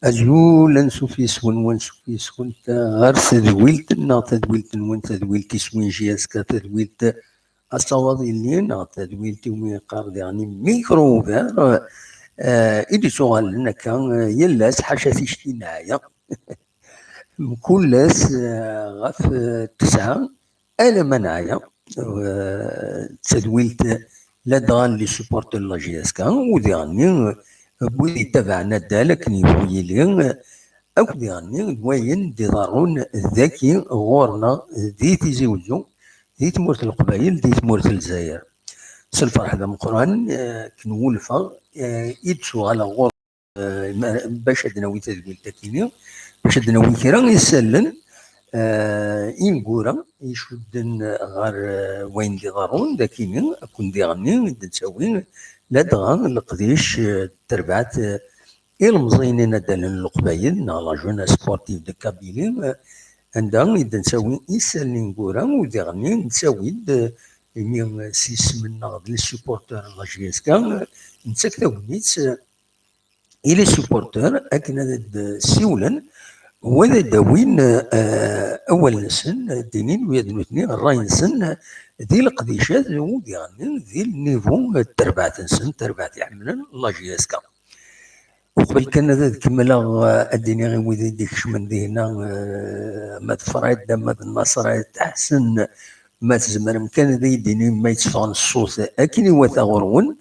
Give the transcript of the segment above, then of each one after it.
أجول نسوفيسون ونسوفيسون غير تدويلتنا تدويلتن تدويلتي سوين جياسكا تدويلت الصوادي اللي تدويلتي ومن قارد يعني ميكروفير إدي سؤال لنا كان يلاس حاشا تشتي نعايا كلاس غاف تسعة أنا منعايا تدويلت لا دغان لي سوبورتر لا جياسكا ودي غني بوذي تبعنا دالك نيفوي لي أو دي غني دوين دي ضارون ذاكي غورنا دي تيزي وجو دي تمورت القبايل دي تمورت الجزائر سلفرح ذا مقران كنولفا يدسو على غور باش ادناوي تدويل تاكيني باش ادناوي كيرا يسلن إنقورا يشدن غار وين دي ضارون داكيني أكون دي غني دنساوي لا دغا القديش تربعت المزينين دالن القبايل نا لا جون سبورتيف دو كابيلي عندها إذا نساوي يسالين كورا ودي غني نساوي مي سيس منا لي سوبورتور لا جياسكا نتاك تاونيت إلي سوبورتور أكن سيولا وذا داوين أول نسن دينين ويا دنوتني الراي نسن ذي القديشات ودي غني ذي النيفو تربعت نسن تربعت يعملن لا جياسكا وقبل كان هذا كملا الدنيا غير وذي ديك من هنا ما تفرعت ما النصر تحسن ما تزمر كان ذي الدنيا ما يتفعل الصوت أكني وثغرون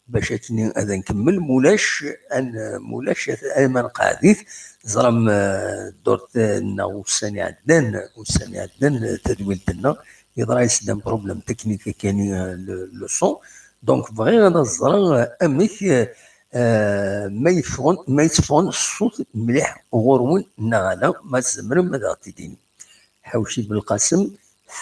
باش أكني هذا نكمل مولاش أن مولاش أيمن قاعديث زرم دورت والسنة عدن تدويلتنا يضرا يسدم بروبلم تكنيك كان لو صون دونك بغي هذا الزرا أمك ما يتفون الصوت مليح غورون نغالا ما تزمر ما دغتيدين حوشي بالقاسم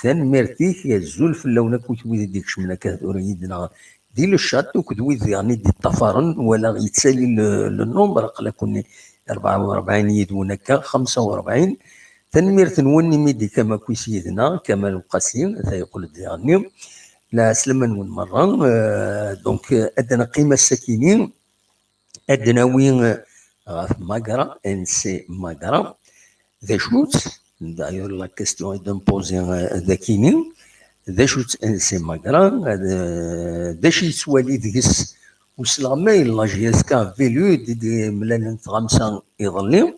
ثان ميرتيك يا الزول في اللون كوتوي ديك شمنا كثوريدنا دي لو شاتو كدوي يعني دي الطفرن ولا يتسالي النومبر قلا كوني 44 يدون هكا 45 تنمير تنوني ميدي كما كوي سيدنا كمال القاسم يقول يعني لا سلمان ون مرة دونك أدنى قيمة الساكنين أدناوين غاف ماقرا انسي ماقرا ذا شوت دايور لا كيستيون ايدن بوزي ذاكيني ذا شوت انسي ماقرا ذا شي سوالي ديس وسلامي لا جياسكا فيلو دي ملان تغمسا يظلي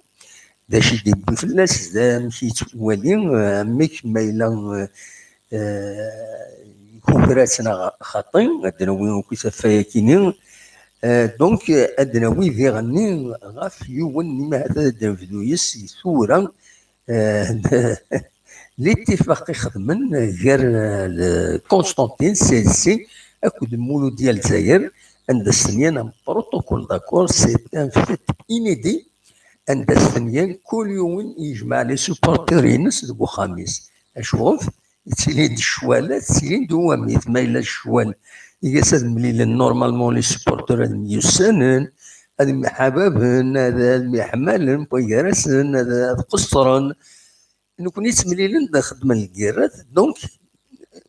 ذا شي دي بفلاس ذا مشي توالي ميك مايلا كوكراتنا خاطين أدناوين كيسا فايكيني دونك أدناوي ذي غني غاف يون نما هذا دافدو يس ثورة الاتفاق يخدمن غير كونستانتين سيلسي أكد المولو ديال الجزائر عند السنيان بروتوكول داكور سي ان فيت إنيدي عند السنيان كل يوم يجمع لي سوبورتيرينس دو خميس أشوف تسيلين الشوالات تسيلين دواميت ما إلا الشوال يقاس هاد مليل نورمالمون لي سوبورتور هاد ميوسانن هاد محبابن هذا محمالن بويراسن هذا قصرن نكون يتمليلن دا خدمة الكيرات دونك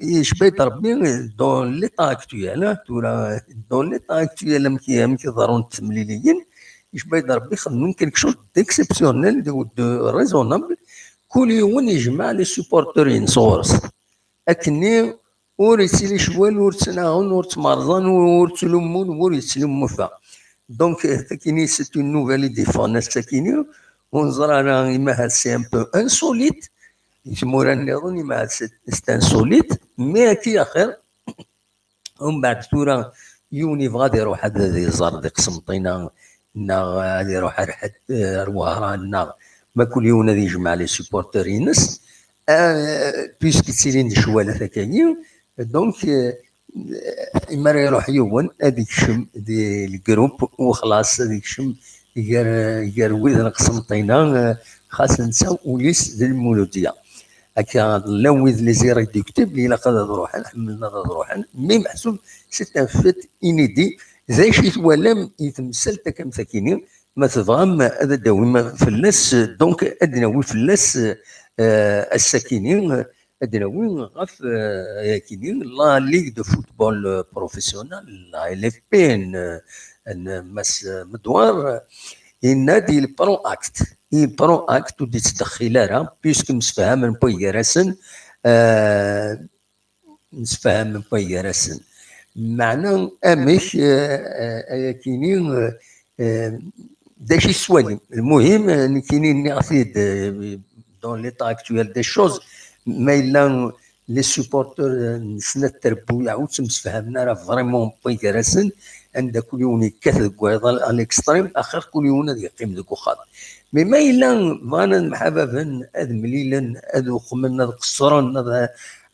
يشبيت ربي دون ليطا اكتويال تورا دون ليطا اكتويال مكي ضرون تمليليين يشبيت ربي خدمن كلك شوز ديكسيبسيونيل دو ريزونابل كل يوم يجمع لي سوبورتورين صورس أكني ور يتسلي شوال ور تناغن ور تمرضان ور تلمون ور يتلمو فا دونك تاكيني سيت اون نوفيل ديفونس تاكيني ونظر انا إما هاد سي ان بو انسوليت يسموها النظام إما هاد سي انسوليت مي كي اخر ومن بعد تورا يوني بغا يروح هذا يزار ديك قسمطينه نا غادي يروح رحد روهران نا ما كل يوم غادي يجمع لي سوبورترينس بيسك تسيلين دي شواله ثكاين دونك إما يروح يوون هذيك الشم دي الجروب وخلاص هذيك الشم يقار ويذ قسمطينه خاص نساو وليس ديال المولوديه هكا لويذ لي زير يكتب لي لا قد روحا حملنا روحا مي محسوب سي ان فيت انيدي ذا شي توالم يتمثل كم ثكينين ما تفهم هذا داوي فلاس دونك ادناوي فلاس الساكنين ادناوي غاف كاينين لا ليغ دو فوتبول بروفيسيونال لا ال اف بي ماس مدوار ينادي البرون اكت البرون اكت ودي تدخل راه بيسك مسفهم من بوي راسن مسفهم من بوي راسن معنى امش كاينين داكشي سوالي المهم كاينين نعطيد دون ليطا اكتويال دي شوز ما الا لي سوبورتور نسنا التربويه عاود تمسفهمنا راه فريمون بوي راسن عند كل يوم يكثر كويض على الاكستريم اخر كل يوم يقيم ذوك وخاط مي ما الا فانا محبابا هذا مليلا هذا خمنا هذا قصران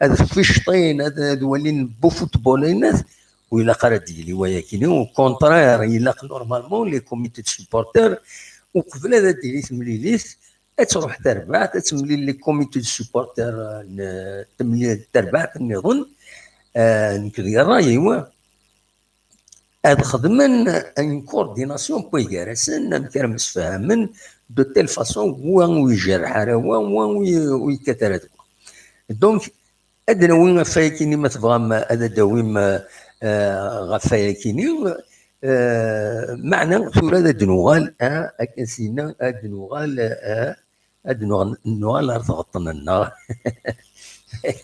هذا فيشطين هذا ولين بو فوتبول وإلا قرا ديالي ولكن او كونترير الا نورمالمون لي كوميتي دو سوبورتور وقبل هذا ديالي تمليليت تروح تربع تملي لي كوميتي دو سوبورتور تملي تربع نظن نكذي الراي هو هاد خدمن ان كورديناسيون بويكارسن نكرمس فهمن دو تيل فاسون هو ويجرح هو ويكثر دونك ادنا وين فايكيني ما تبغى هذا داويم غفايكيني معنى ثورة دنوغال اكنسينا دنوغال ارتغطنا النار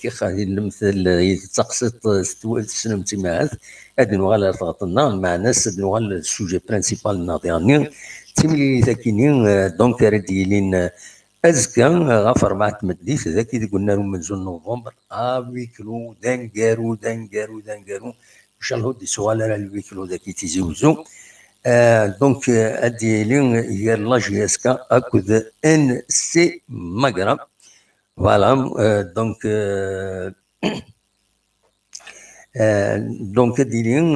كي خالي المثل يتقصد سنم تيمات ادنوغال ارتغطنا مع ناس دنوغال السوجي برينسيبال ناضياني تيملي ثاكينين دونك ديالين ازكى غاف 4 مديت ذاك قلنا لهم من زون نوفمبر ويكلو دانكارو ان شاء الله دي سؤال على الويكلو ذاك تيزوزو دونك اديلين هي لاجي اسكا اكود ان سي ماغرا فوالا دونك دونك اديلين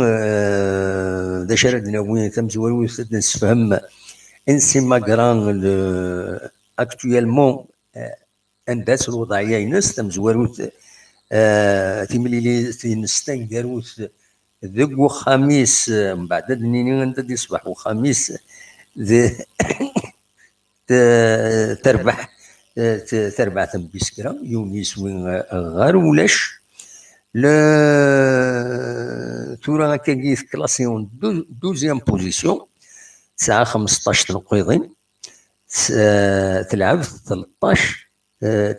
دا شردنا وين تمزوالو نسفهم ان سي ماغران اكتويلمون انداس الوضعيه ينس تمزوروت تيملي تنستان داروت ذق خميس من بعد نيني انت دي صباح وخميس تربح تنبيسكرا يونيس وين غير ولاش تورا كاكيس كلاسيون دوزيام بوزيسيون ساعه 15 نقيضين تلعب 13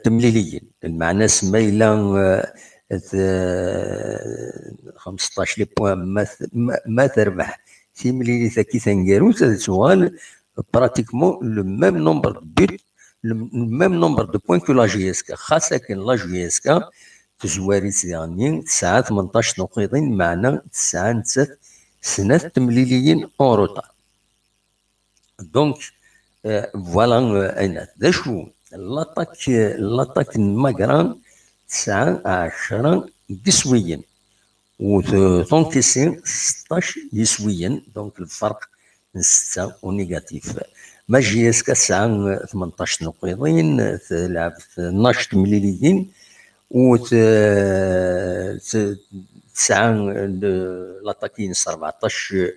تمليليين المعنى سميلا 15 لي بوان ما تربح في مليلي كي تنقاروت هذا سؤال براتيكمون لو ميم نومبر دو بوت لو ميم نومبر دو بوان كو لا جي اس كا خاصة كان لا جي اس كا تزواري يعني 9 18 نقيضين معنى 9 سنة تمليليين اون روتار دونك فوالا اين ذا شو لاطاك الماكران 19 يسويا وتونكيسين 16 يسويا دونك الفرق 6 ونيجاتيف ما جي اس كا 9 18 نقيضين تلعب 12 مليليين و 9 لاطاكين 14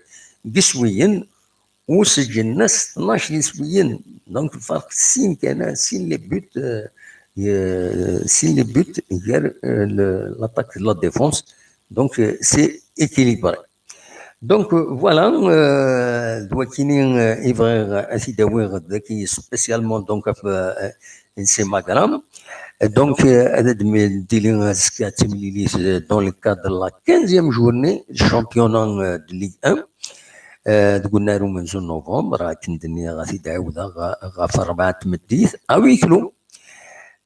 يسويا وسجل الناس 12 نسبيا دونك الفرق سين كان سين لي بوت غير لاطاك لا ديفونس دونك سي ايكيليبري دونك فوالا دوا كاينين يبغي اسيداوي ذاكي سبيسيالمون دونك في انسي ماغرام دونك هذا ديلي سكا تمليليت دون الكادر لا 15 جورني الشامبيون دو ليغ 1 قلنا له من زون نوفمبر راه كندني غادي تعاود غا 4 مديت ويكلو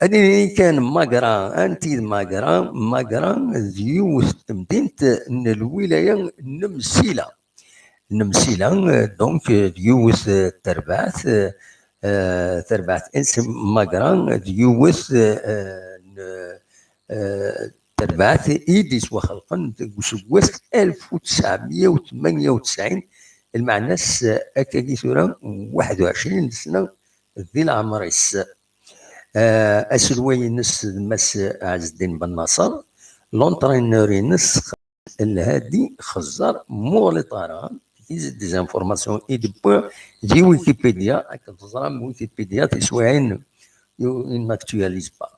هذه كان ماكرا انتي ماكرا ديوث مدينه الولايه نمسيله دونك ديوث تربعت انس ماكرا ديوث تربعت ايديس وخلقا وسوس 1998 المعنى اكاكي ثورة 21 سنة ذي العمر اسلوي نس مس عز الدين بن ناصر لونترينور نس الهادي خزار مغلي طارا يزيد ديزانفورماسيون دي ويكيبيديا راك تزرع ويكيبيديا تسواعين اون اكتواليز با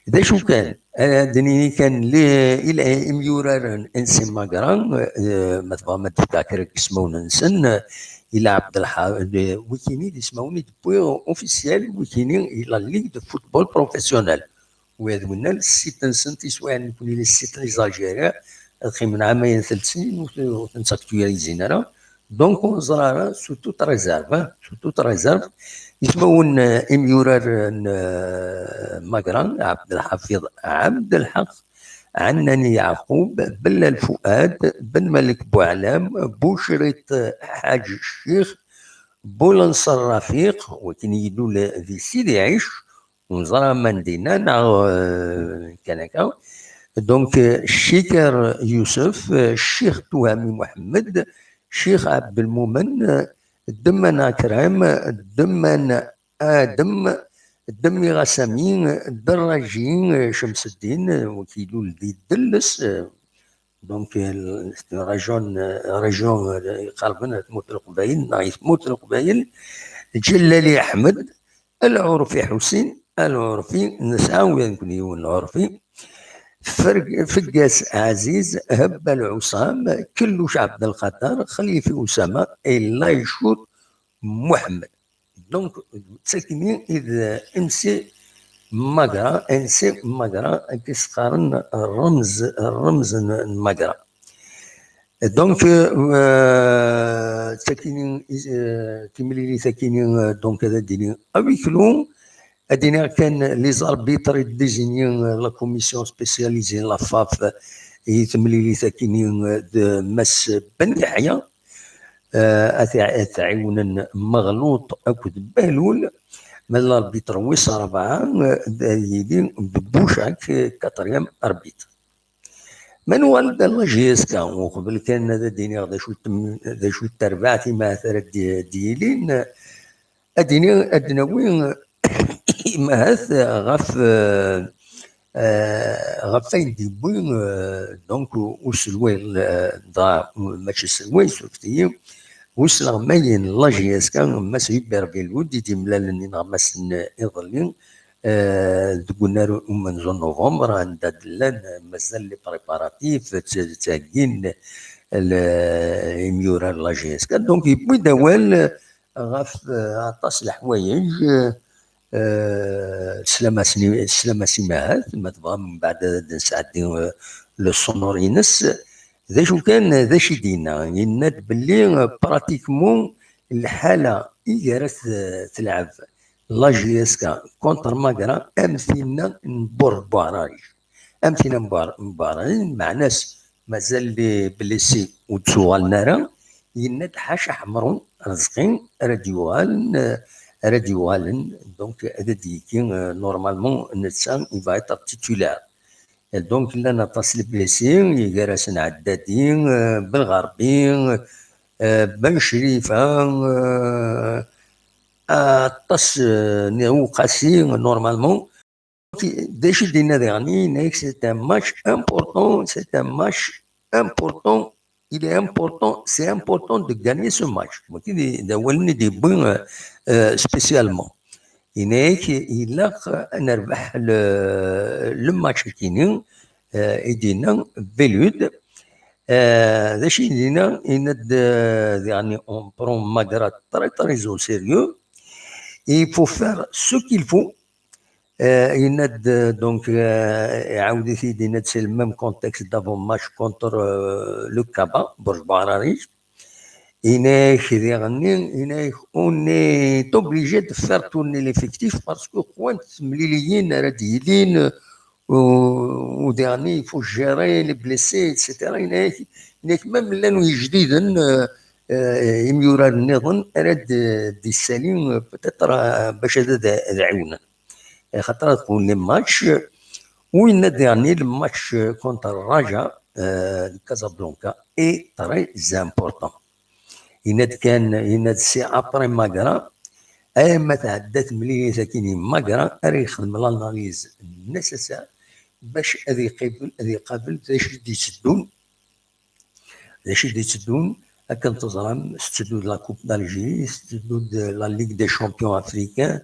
ذا شو كان دنيني كان لي الى اميورار انسي ماغران مثلا ما تذكر اسمه ننسن الى عبد الحافظ ويكيني اللي اسمه بوي اوفيسيال ويكيني الى ليغ دو فوتبول بروفيسيونيل وهذا قلنا السيت نسنتي سواء نكون لي السيت لي زالجيريا اخي من عامين 3 سنين وتنساكتواليزين راه دونك اون زرارة سورتو تريزيرف سورتو تريزيرف يسمون اميورار مقران عبد الحفيظ عبد الحق عنني يعقوب بن الفؤاد بن ملك بوعلام بوشريط حاج الشيخ بولنصر رفيق وكان يدول ذي سيدي عيش ونزرى مندينا كان هكا دونك الشيكر يوسف الشيخ توامي محمد الشيخ عبد المؤمن الدمن أكرم الدمن آدم الدمي غسامين الدراجين شمس الدين وكيلو ذي الدلس دونك ريجون قربنا تموت القبايل نايف تموت القبايل جلالي أحمد العرفي حسين العرفي نسعى ويكون يكون العرفي فقاس عزيز هب العصام كلوش عبد القادر خليفي أسامة إلا يشوط محمد دونك تسكني إذا إمسي مقرا إنسي مقرا كيسقارن الرمز مقرا دونك تسكني كملي تسكني دونك هذا ديني أبيكلو ادينا كان لي زاربيتر ديزينيون لا كوميسيون سبيسياليزي لا فاف يتملي لي ساكنين مس بن يحيى تعاون مغلوط اكد بهلول من الاربيتر ويس 4 يدين ببوشاك كاتريام اربيتر من والد الله جيسكا وقبل كان هذا ديني ذا شو التربعتي مع ثلاث ديالين اديني ادناوين مهث غف فين ديبوين دونك وسلوي ضاع ماشي سلوي سوفتي وسلا ماين لاجياس كان ماس يبر بالود دي ملالني نغمس يظلين قلنا من جون نوفمبر عند دلان مازال لي بريباراتيف تاكين الميورال لاجياس كان دونك يبوي دوال غف عطاس الحوايج سلامة سماعات ما تبغى من بعد نسعدي للصنورينس ذا شو كان ذا شي دينا يناد باللي براتيكمون الحالة إيجارت تلعب لاجيسكا كونتر ماكرا أمثلنا نبور بوراج أمثلنا مباراج مع ناس مازال لي بليسي وتسوغال نارا يناد حاشا حمرون رزقين راديوال دونك هذا ديكي نورمالمون نتسان يبغى يطير تيتولار دونك لنا تصل بليسين يجرسن عدادين بالغربين بن شريفه طس نيو قاسي نورمالمون داش دينا يعني نيك سي ان ماتش امبورطون سي ان ماتش امبورطون il est important, c'est important de gagner ce match. Spécialement. Il a نربح الماتش كينين يدينا بلود ذا شي يدينا يند يعني on prend Magra très très au sérieux. Il faut faire ce qu'il faut. يند دونك يعاود يدينا سي الميم كونتكست دافون ماتش كونتر لو كابا برج بعراريش إناك إناك on est obligé de faire tourner l'effectif parce que خوان مليليين راه ديالين وديرني il faut gérer les blessés etc. إناك ميم لانو جديدا يميورا النظام راه دي السليم بتاتر باش هذا عاونا خاطر تكون لي ماتش وين ديرني الماتش كونتر الرجاء كازابلانكا اي تري زامبورطون يناد كان يناد سي ابري ماكرا اما تعدات ملي ساكنين ماكرا راه يخدم لاناليز نسيسير باش هذه قابل باش يتسدون باش يتسدون هكا تزرم ستدود لا كوب دالجيري ستدود لا ليغ دي شامبيون افريكان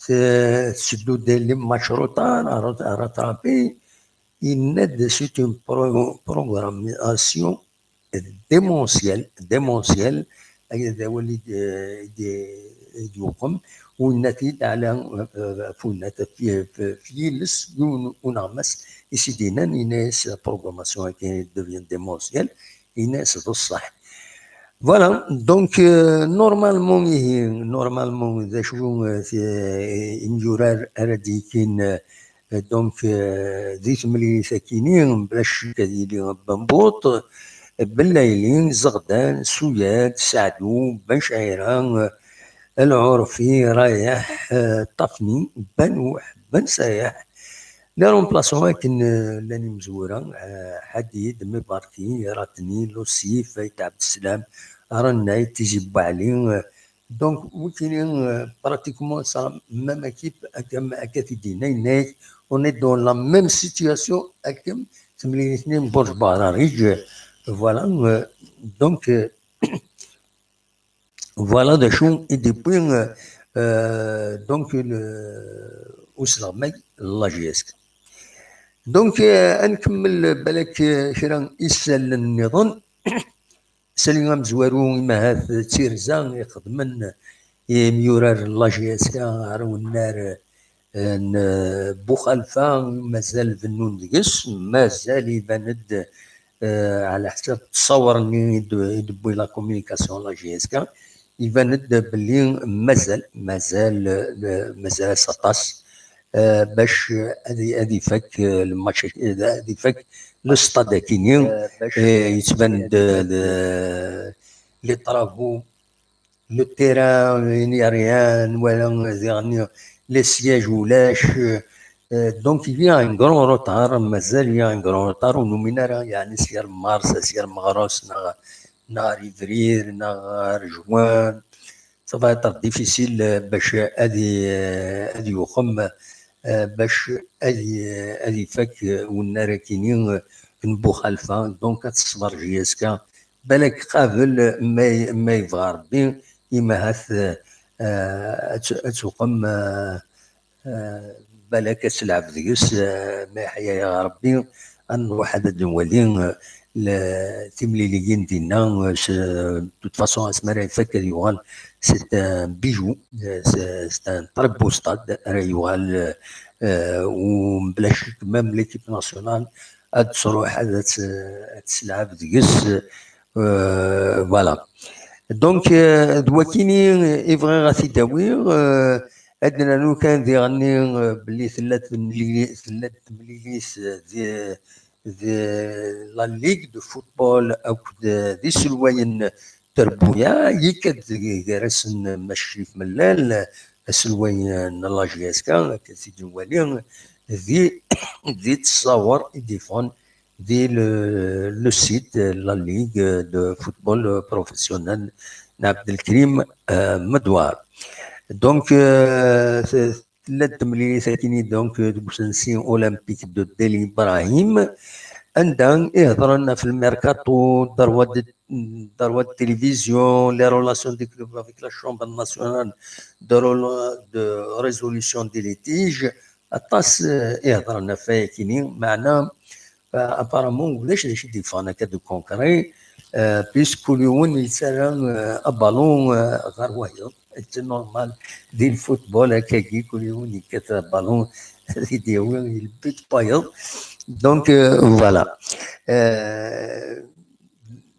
تسدو ديال مشروطة rattrapé. C'est une programmation démentielle هذا هو اللي يقوم والنتيجة على فونات في يلس ونغمس يسيدينا يناس بروغراماسيون كي devient démentielle يناس بصح فوالا دونك نورمالمون ذا شو نجورار اردي كاين دونك زيت ملي ساكنين بلاش كديري بنبوط بالليلين زغدان سوياد سعدو بن شعيران العرفي رايح طفني بنوح بن سايح لا رومبلاسون كن لاني مزوره حديد مباركي راتني لوسيف فايت عبد السلام رناي تيجي بعلي دونك وكاينين براتيكمون سا ميم اكيب كم اكاتيدينا ناي اوني دون لا ميم سيتياسيون اكم تملي اثنين برج باراريج فوالا دونك فوالا دا شو اي دي بوين دونك وصل مي لا جيسك دونك نكمل بالك شرا يسال النظام سالي مزوارو ما هاث تيرزان يخدمن ميورار لا جيسكا راهو النار بوخالفا مازال فنون دقس مازال يباند على حسب التصور اللي يدبوي لا كوميونيكاسيون لا جيسكا يباند بلي مازال سطاس باش هذه فك الماتش هذه فك لو ستاد كينيو يتبان لي طرافو لو تيران يعني ريان ولا يعني لي سياج ولاش دونك il y a un grand retard مازال il y a un grand retard ونومينا يعني سير مارس سير مغروس نهار افريل نهار جوان ça va être difficile باش هذه يخم باش هذه فك والنار كاينين نبو خلفها دونك تصبر جياسكا بالك قابل ما يبغى ربي يما هاث تقم بالك تلعب ذيس ما يحيا يا ربي نروح هذا الدولين تملي ليين دينا توت فاسون اسمها فكر يوغال سي بيجو سي ان تري بو ستاد راه يوغال وبلاش ميم ليكيب ناسيونال تروح هذا تلعب ذيس فوالا دونك دواكيني يبغي غادي داوير عندنا لو كان غني باللي ثلاث مليليس دي لا ليغ دو فوتبول او دي سلوين تربويا يكاد جرسن ماشي في ملال سلوين لا جيسكا كسيدي ولي دي تصور ديفون دي لو سيت لا ليغ دو فوتبول بروفيسيونيل عبد الكريم مدوار دونك ثلاث ملي ساكنين دونك بوسنسي اولمبيك دو ديلي ابراهيم عندها يهضرنا في الميركاتو دروا التلفزيون لي رولاسيون دي كلوب افيك لا شومبر ناسيونال دو ريزوليسيون دي ليتيج الطاس يهضرنا فيها كاينين معنا ابارامون ولاش دي فانا كادو كونكري بيسكو اليوم يتسرى بالون غير وهي c'est normal دي الفوتبول هكاكي كل يوم يكثر بالون يديوي البيت بايض دونك فوالا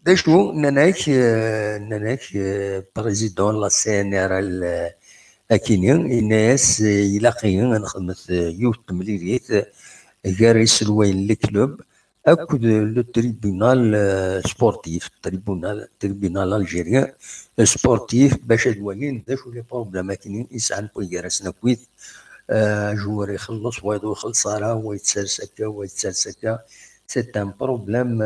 داشو ناناك بريزيدون لا سي ان ار اكينين الناس يلاقيين نخدمت يوت تمليليت غير يسلوين الكلوب اكد لو تريبونال سبورتيف تريبونال الجيريان سبورتيف باش دوالين داشو لي بروبليم كاينين يسعى بويكارسنا كويت جوار يخلص وايد يخلص راه ويتسرسكا سي ان بروبليم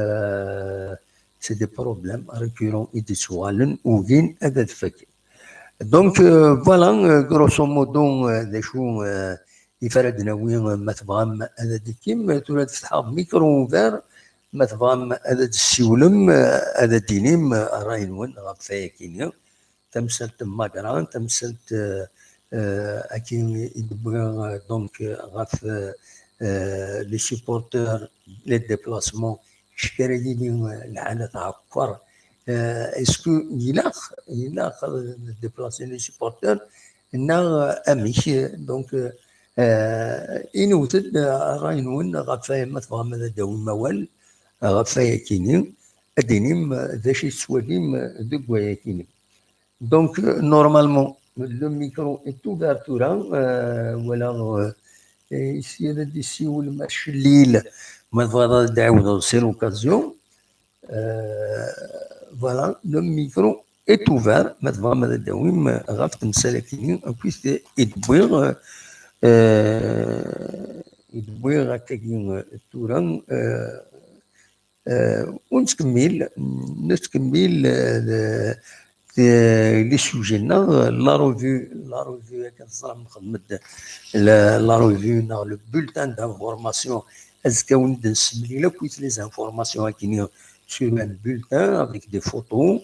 سي دي بروبليم ريكورون اي دي سوالن وين هذا الفكر دونك فوالا غروسو مودو داشو يفردنا وين ما تبغى هذا كيم تولي تفتح ميكرو فير ما تبغى هذا السيولم هذا دينيم راين وين غاب فيا كينيا تمثلت ماكران تمثلت أكين يدبر دونك غاف لي سيبورتور لي ديبلاسمون شكرا لي العالة تعكر اسكو يلاق ديبلاسي لي سيبورتور نا اميش دونك إنوتد راينون غاف ما تبغى ماذا داوي الموال غاف كيني أدينيم ذا شي سواليم دوك ويا كيني دونك نورمالمون لو ميكرو est ouvert تورا ولا ici هذا ديسي والماش الليل ما تبغى تعاود سي لوكازيون فوالا لو ميكرو est ouvert ما تبغى ماذا داوي غاف تمسالك كيني بويس يدبوغ يدبوغ هكاكي تورا ونتكمل لي سوجينا لا روفي كنصرا مخدمة لا روفي نا لو بولتان دانفورماسيون ازكا ونبدا نسمي لا كويت لي زانفورماسيون كاينين سور ان بولتان افيك دي فوتو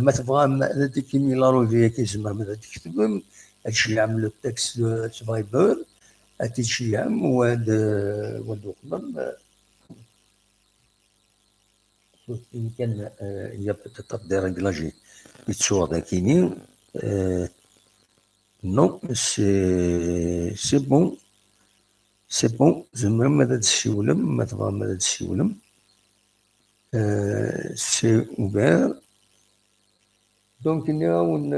ما تبغى كيمي لا روفي كيزمر ما تكتبهم هادشي اللي عملو التكست سفايبر هادشي اللي عم وهاد قبل كان il y a peut-être des réglages يتسوى كاينين نو سي بون زعما ما دادشي ولم ما تبغى ما دادشي ولم سي اوبير دونك نعاون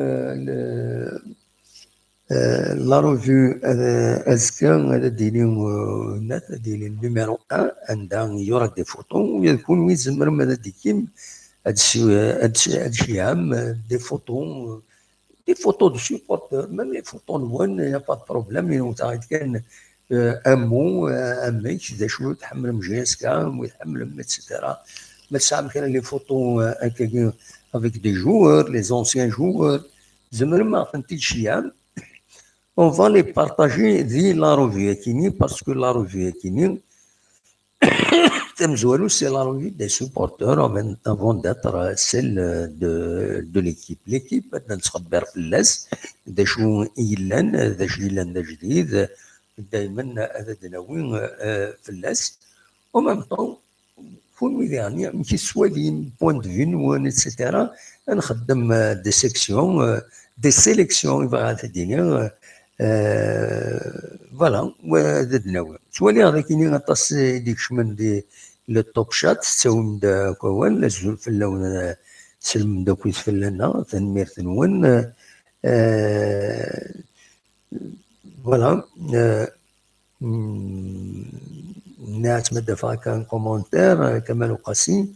لا روفو ازكا هذا ديري نات ديري النيميرو 1 عندها يورا دي فوتو ويكون وين زمر ماذا ديكيم هادشي عام دي فوتو دو سيبورتور ميم لي فوتو نوان يا با بروبليم ينوتا كان ان مو ان ميك دا شويه تحمل مجياسكا ويتحمل اتسيتيرا ما تسعى كان لي فوتو هكاكي افيك دي جوور لي زونسيان جوور زمر ما عطنتيش شي عام on va les partager via la revue Akini parce que la revue Akini, c'est la revue des supporters avant d'être celle de l'équipe. L'équipe, نتخبر في الناس ذا شو يلان ذا شو يلان ذا جديد دائما هذا دناوين في الناس en même temps كون يعني ماشي سوالين بوان دو فيو اتسيتيرا نخدم دي سيكسيون دي سيليكسيون يبغى الدنيا فوالا وهذا دناوي سوالي هذا كاينين غطاس ديك شمن دي لو توب شات تساوم دا كوان لازول فلاون سلم دا كويس فلانا تنمير تنون فوالا ناس مدى فاكا كومونتير كمال وقاسي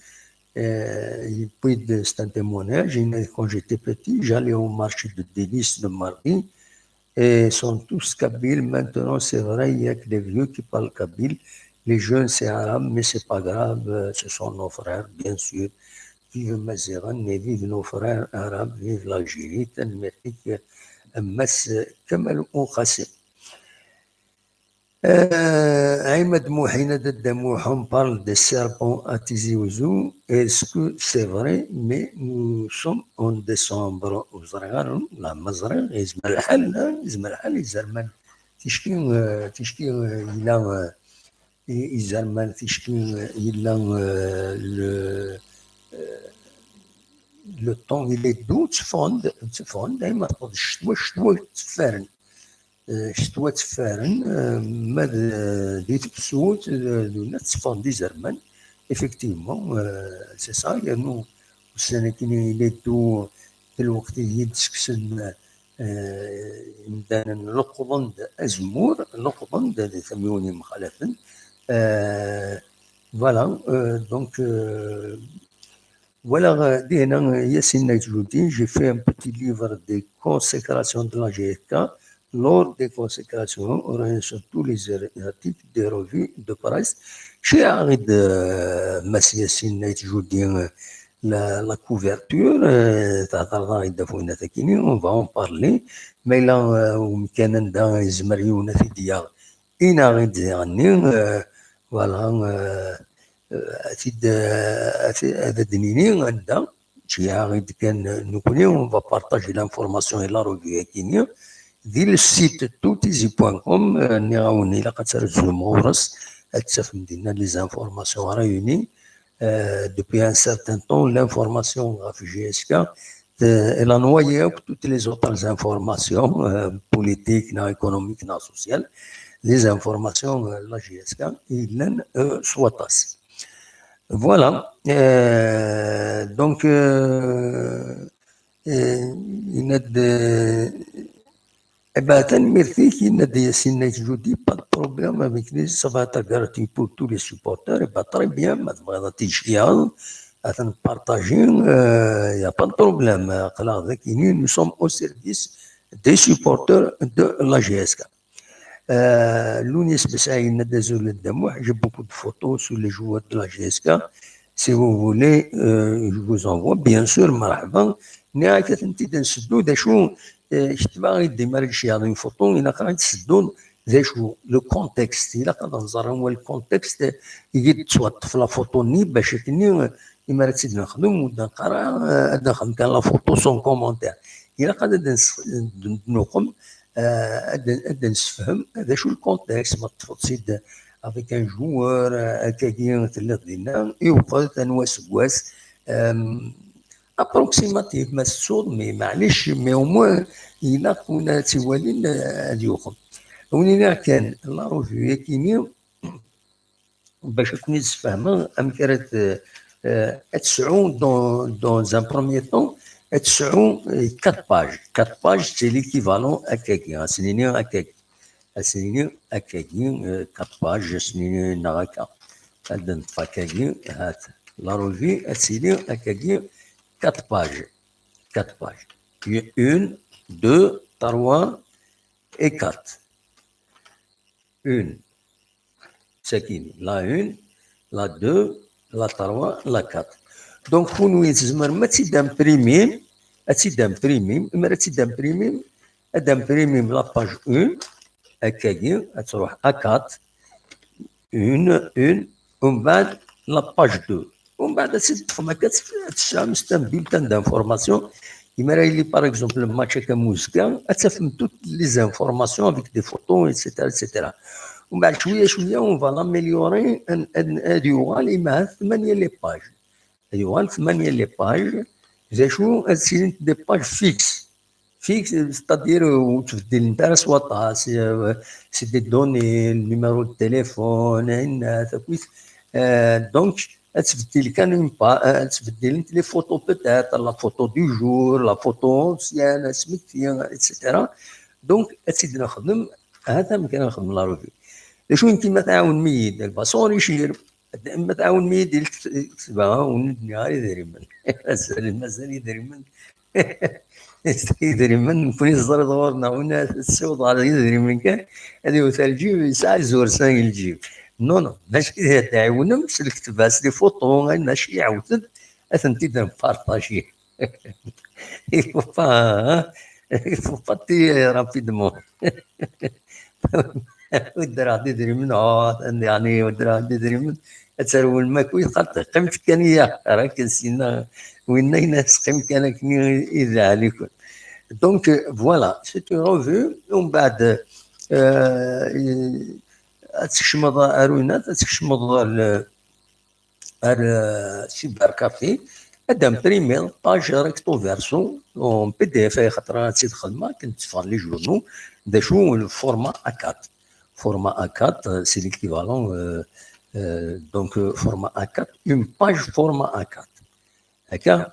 puis c'est un témoignage. Quand j'étais petit, j'allais au marché de délices de mardi et sont tous kabyles. Maintenant, c'est vrai, il y a que les vieux qui parlent kabyle. Les jeunes, c'est arabe, mais c'est pas grave. Ce sont nos frères, bien sûr. Vive Mazeran, mais vive nos frères arabes, vive l'Algérie. Tanmertik, Mas, Kamal Oukhassi. Ahmed Mouhina on parle des serpents à Tizi Ouzou. Est-ce que c'est vrai? Mais nous sommes en décembre. La Mazra, Ismaël Hal, Izarman, Tishkin, il a Izarman, Tishkin, il a le temps, il est doux, tu fonds, il m'a dit, je شتوى تفارن ماذا ديت بسوت دونا تصفان دي زرمان افكتيفمون سي سا لانو السنه كاين يدو في الوقت يدسكسن مدانا نقضن ازمور نقضن ثميوني مخالفا فوالا دونك voilà, Yassine Naïdjoudi, j'ai fait un petit livre de consécration de la GFK. Lors des consécrations, on revient sur tous les articles des revues de presse. J'ai arrêté de Yassine Naïdjoudi la couverture, on va en parler. Mais là, on كان dans Izmariouna في ديار إن أريد voilà. هذا الدنيني عندها شي عاد كان نكوني on va partager l'information et la revue كينيا ديال السيت toutizi.com اللي غاوني إلا ترجم مورس تفهم ديالنا لي زانفورماسيون ريوني depuis un certain temps l'information في GSK elle a noyé toutes les autres informations politiques, économiques, sociales, les informations la GSK إلا سواتاس. Voilà. Donc il y a merci je dis pas de problème avec les ça va être gratuit pour tous les supporters et pas très bien partager il n'y a pas de problème nous sommes au service des supporters de la GSK. Lounis Bessaïn, désolé de moi, j'ai beaucoup de photos sur les joueurs de la GSK. Si vous voulez, je vous envoie, bien sûr, marhaban. نهاية انت تنسدو دا شو اجتماعي ديما شي هذا فوتو الى قاعد تسدون زي شو لو كونتكست الى قاعد نزار هو الكونتكست يجي توط في لا فوتو ني باش كني اما تسد نخدم ودا نقرا نخدم كان لا فوتو سون كومونتير الى قاعد نقوم نسفهم هذا شو الكونتكست ما تفصيل افيك ان جوار هكاكي ثلاث دينا يوقف تنواس approximatif ما الصوت مي معليش مي او موان الى كنا توالين اليوم ونينا كان لا روفي كيني باش كوني تفهمها ام كانت تسعو دون ان بروميير طون تسعو 4 باج سي ليكيفالون هكاكي سنيني هكاكي سنيني هكاكي 4 باج سنيني نغاكا هاد هكاكي هات لا روفي تسيني هكاكي 4 pages. 4 pages. 1, 2, 3 et 4. 1. Sakini. La 1, la 2, la 3, la 4. Donc, vous nous dites, ما تدمبريمي la page 1 هكاكي تروح A4 1 ومن بعد la page 2. ومن بعد تفهم هكا تشعل بولتان دانفورماسيون كيما راه لي باغ اكزومبل ماتش هكا موسكا تفهم توت لي زانفورماسيون افيك دي فوتو ايتترا ايتترا ومن بعد شويه اون فا لاميليوري هادي يوغال مع 8 لي باج هادي يوغال 8 لي باج زي شو هادشي دي باج فيكس ستادير وتبدل نتا سوا سي دي دوني النيميرو دو تليفون الناس دونك تبدل كان تبدل لي فوتو بوتيت لا فوتو دو جور لا فوتو اونسيان سميتيا ايتترا دونك تزيد نخدم هذا ما كان نخدم لا روفي شو انت ما تعاون ميد الباسون يشير ما تعاون ميد تكتبها وندني غير يدري من مازال يدري من يدري من كوني صدر دورنا هنا السوق على يدري من كان هذه ثلجي ساعه زور سان الجيب نو ماشي تعاونهم سلكت باس لي فوتو ماشي يعاود اثنتي نبارطاجي il faut pas تي رابيدمون ودر غادي يدري من يعني ودر غادي يدري من تسرول ما كوي قط قيمتك كان هي راه كنسينا وين ناس قيمتك انا كني اذا عليكم دونك فوالا سي اون روفو ومن بعد تكشمض اروينات تكشمض السيبر كافي هذا مبريمي باج ريكتو فيرسو اون بي دي اف خاطر تزيد خدمه كنت تفر لي جورنو دا شو الفورما A4 فورما A4 سي ليكيفالون دونك فورما A4 اون باج فورما A4 هكا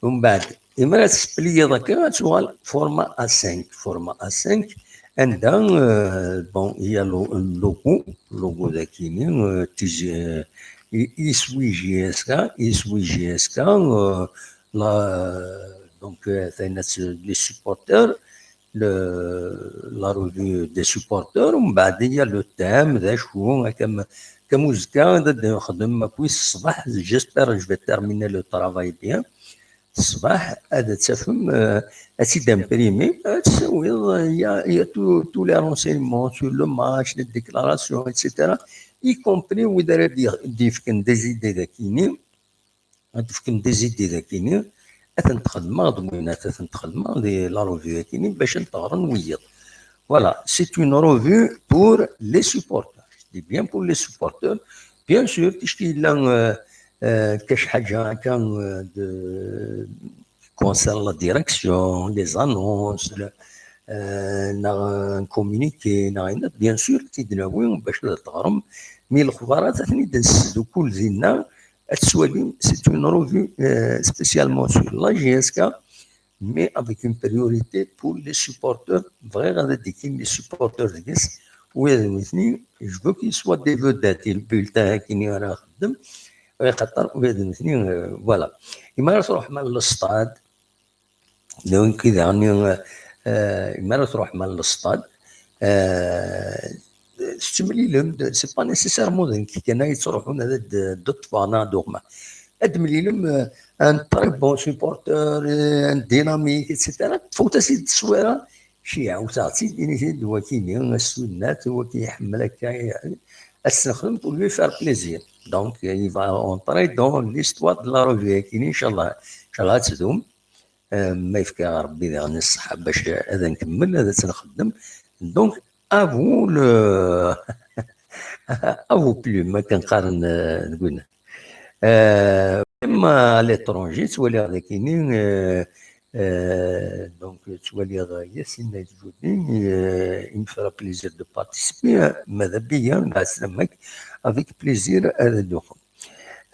ومن بعد اما تسبلي هذاك تسوال فورما A5 فورما A5 عندها بون هي اللوغو ذاكيني تيجي يسوي جي اس كا لا دونك ثاني لي سوبورتور لا روفي دي سوبورتور ومن بعد هي لو تام ذا شو كموزيكا نخدم كويس الصباح جيسبر جو في تيرميني لو طرافاي بيان الصباح هذا تفهم اسيد امبريمي تسوي يا تو لي رونسينمون سور لو ماتش لي ديكلاراسيون ايتترا y compris وإذا ديفكن دي زيدي ذاكيني ديفكن دي زيدي ذاكيني أثن تخدم ضمينات أثن تخدم دي لا روفي ذاكيني باش نتغرن ويض Voilà, c'est une revue pour les supporters. Je dis bien pour les supporters. Bien sûr, تشكي لنا كاش حاجة هكا concerne la direction, les annonces, un communiqué, bien sûr, تيدناوي باش تغرم مي الخبارات ثاني دنسدو كل زينا السواليم. C'est une revue spécialement sur la GSK, mais avec une priorité pour les supporters. Vraiment, les supporters de GS, je veux qu'ils soient des vedettes. Le bulletin qui n'y aura pas, voilà. Il m'a retrouvé mal le stade. Donc, il m'a retrouvé mal le stade. C'est pas nécessairement qu'il y en a qui sont d'autres fanats d'Orma. Un très bon supporter, un dynamique, etc. faut aussi تصويره شي عاوتاعتي ديني هو كيني السنات هو كيحملك استخدم pour lui faire plaisir. Donc il va entrer dans l'histoire de la revue كيني ان شاء الله تدوم. ما يفكى ربي يعطينا الصحه باش هذا نكمل هذا تنخدم. دونك افو لو افو بلو ما كنقارن نقول اما ليترونجي تولي غادي كاينين دونك تولي ياسين الجودي il me fera plaisir de participer ماذا بيا مع سلامك avec plaisir هذا الدخول.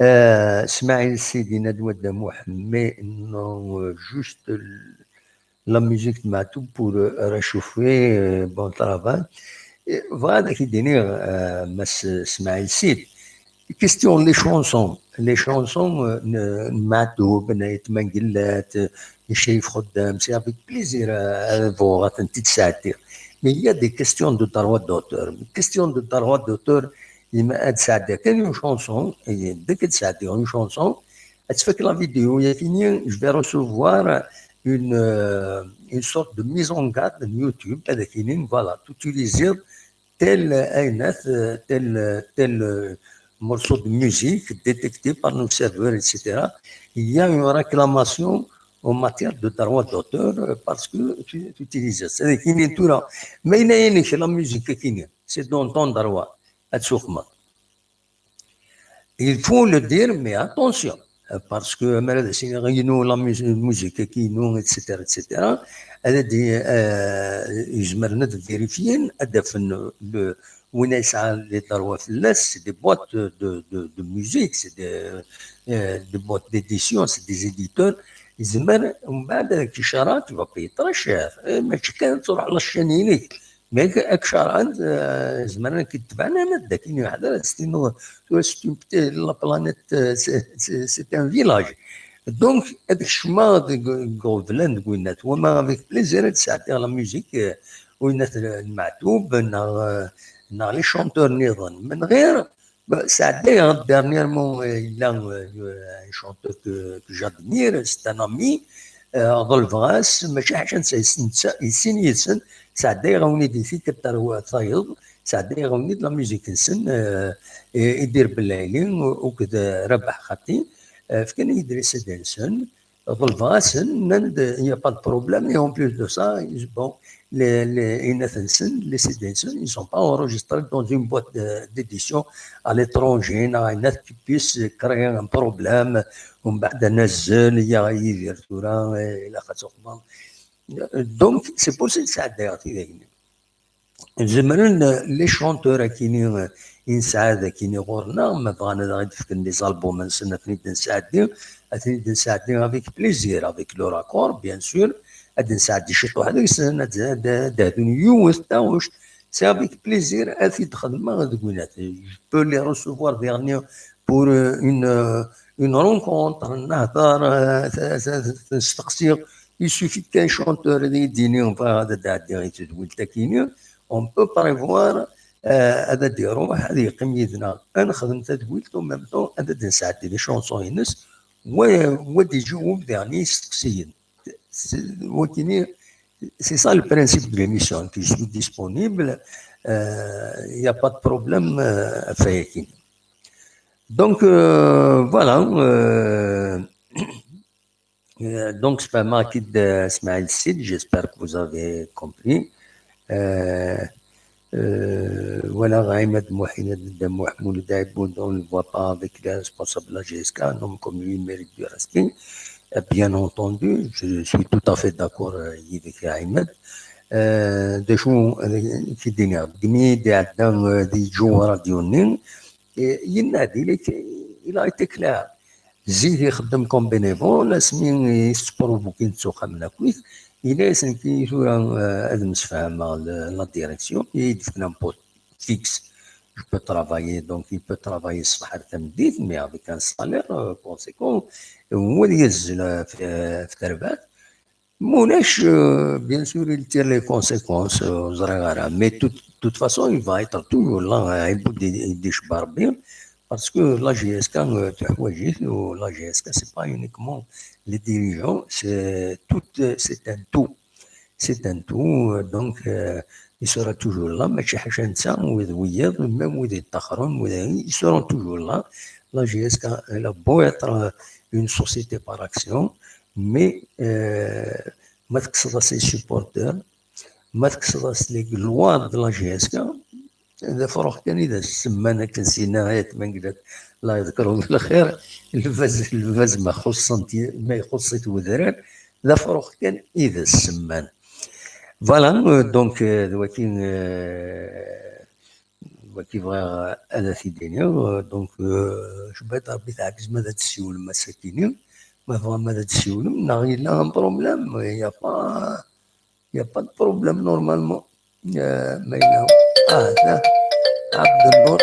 اسماعيل السيدي ندوة دموح مي نو جوست la musique m'a tout pour réchauffer bon travail. Voilà qui dit Ismaël Sid. Question les chansons Matou, Benaït Manguillat, les chefs Khoddam, c'est avec plaisir à voir un petit satire. Mais il y a des questions de droit d'auteur. Question de droit d'auteur, il m'a dit ça. Quand une chanson, dès que ça une chanson, tu fais que la vidéo est finie, je vais recevoir une sorte de mise en garde de YouTube, voilà, d'utiliser tel morceau de musique détecté par nos serveurs, etc. Il y a une réclamation en matière de droit d'auteur parce que tu utilises ça. Mais il y a la musique, c'est dans ton droit. Il faut le dire, mais attention. Parce que la musique qui nous, etc., etc., يجمرنا vérifier وين يسعى les droits c'est des boîtes de musique, c'est des boîtes d'édition, c'est des éditeurs. يزمر ومن بعد كي شرا tu vas payer très cher. ماشي كان تروح على الشانيين mais Aksharant, la planète, c'est un village. Donc, avec plaisir de s'attirer la musique, les chanteurs dernièrement, il y a un chanteur que j'admire, c'est un ami, Rolvras, il signe ساعدي يغوني دي فيك الثروة ثايض ساعدي يغوني د لا ميوزيك نسن يدير بالليلين وكذا ربح خطي فكان يدرس دانسون ظلفاسن نند يا با دو بروبليم اي اون بلوس دو سا بون les Nathanson, les Cédinson, ils ne sont pas enregistrés dans une boîte d'édition à l'étranger, qui puisse créer un problème. Donc, c'est pour ça que ça a été. Les chanteurs qui nous insaad qui nous ornent, mais dans les albums, avec plaisir, avec leur accord, bien sûr. C'est avec plaisir. Je peux les recevoir dernier pour une rencontre, il suffit qu'un chanteur ait dîné, on peut prévoir هذا ديرو هذه يقيم يدنا انا خدمت تقولت ومام طون هذا نساعد لي شونسون ينس ودي جوب يعني سكسيين وكيني c'est ça le principe de l'émission qui suis disponible il n'y a pas de problème fait donc voilà donc c'est pas marqué de Ismaël Sid, j'espère que vous avez compris. Voilà, Ahmed Mohamed Mohamed Aïboud, on ne le voit pas avec les responsables de la GSK, un homme comme lui mérite du respect. Bien entendu, je suis tout à fait d'accord avec Ahmed. ده شو في الدنيا قميد عندنا دي جوهرة ديالنا ينادي لك إلى يتكلا زيد يخدم كوم بينيفول سمين يسبروفوكي نتسوخا من كويس إلا سنكي شو هذا مسفهم مع لا ديريكسيون يدفك نامبوت فيكس je peux travailler donc il peut travailler الصباح تمديد mais avec un salaire conséquent هو اللي ينزل في تربات Moulach, bien sûr, il tire les conséquences aux Ragara, mais de toute façon, il va être toujours là à bout des chbarbins, parce que la GSK, la GSK, c'est pas uniquement les dirigeants, c'est un tout. C'est un tout, donc il sera toujours là, mais même ils seront toujours là. La GSK, elle a beau être une société par action, mais ما تقصد سي سيبورتور ما تقصد لي لوان د لا جي اس كا هذا فروخ كان اذا السمانه كنسينا ما نقدر الله يذكرهم بالخير الفاز ما يخص تودران ذا فروخ كان اذا السمان فوالا دونك دلوقتي بغا هذا في الدنيا دونك شبات ربي تعكس ماذا تسيول المساكين ما ماذا تسيول il a un problème il y a pas de problème normalement mais là ده عبد النور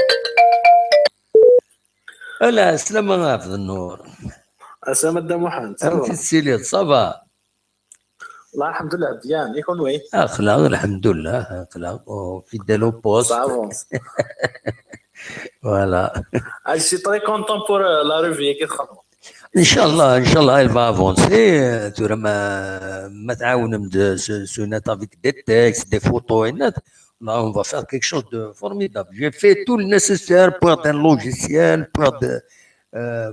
لا السلامة عبد النور السلامة دا محمد انت السيليت صافا والله الحمد لله بيان يكون وي اخلاق الحمد لله اخلاق في دالو بوست فوالا je suis très content pour la revue كي تخدموا ان شاء الله elle va avancer tu ما تعاون سونات avec des textes des photos là on va faire quelque chose de formidable j'ai fait tout le nécessaire pour un logiciel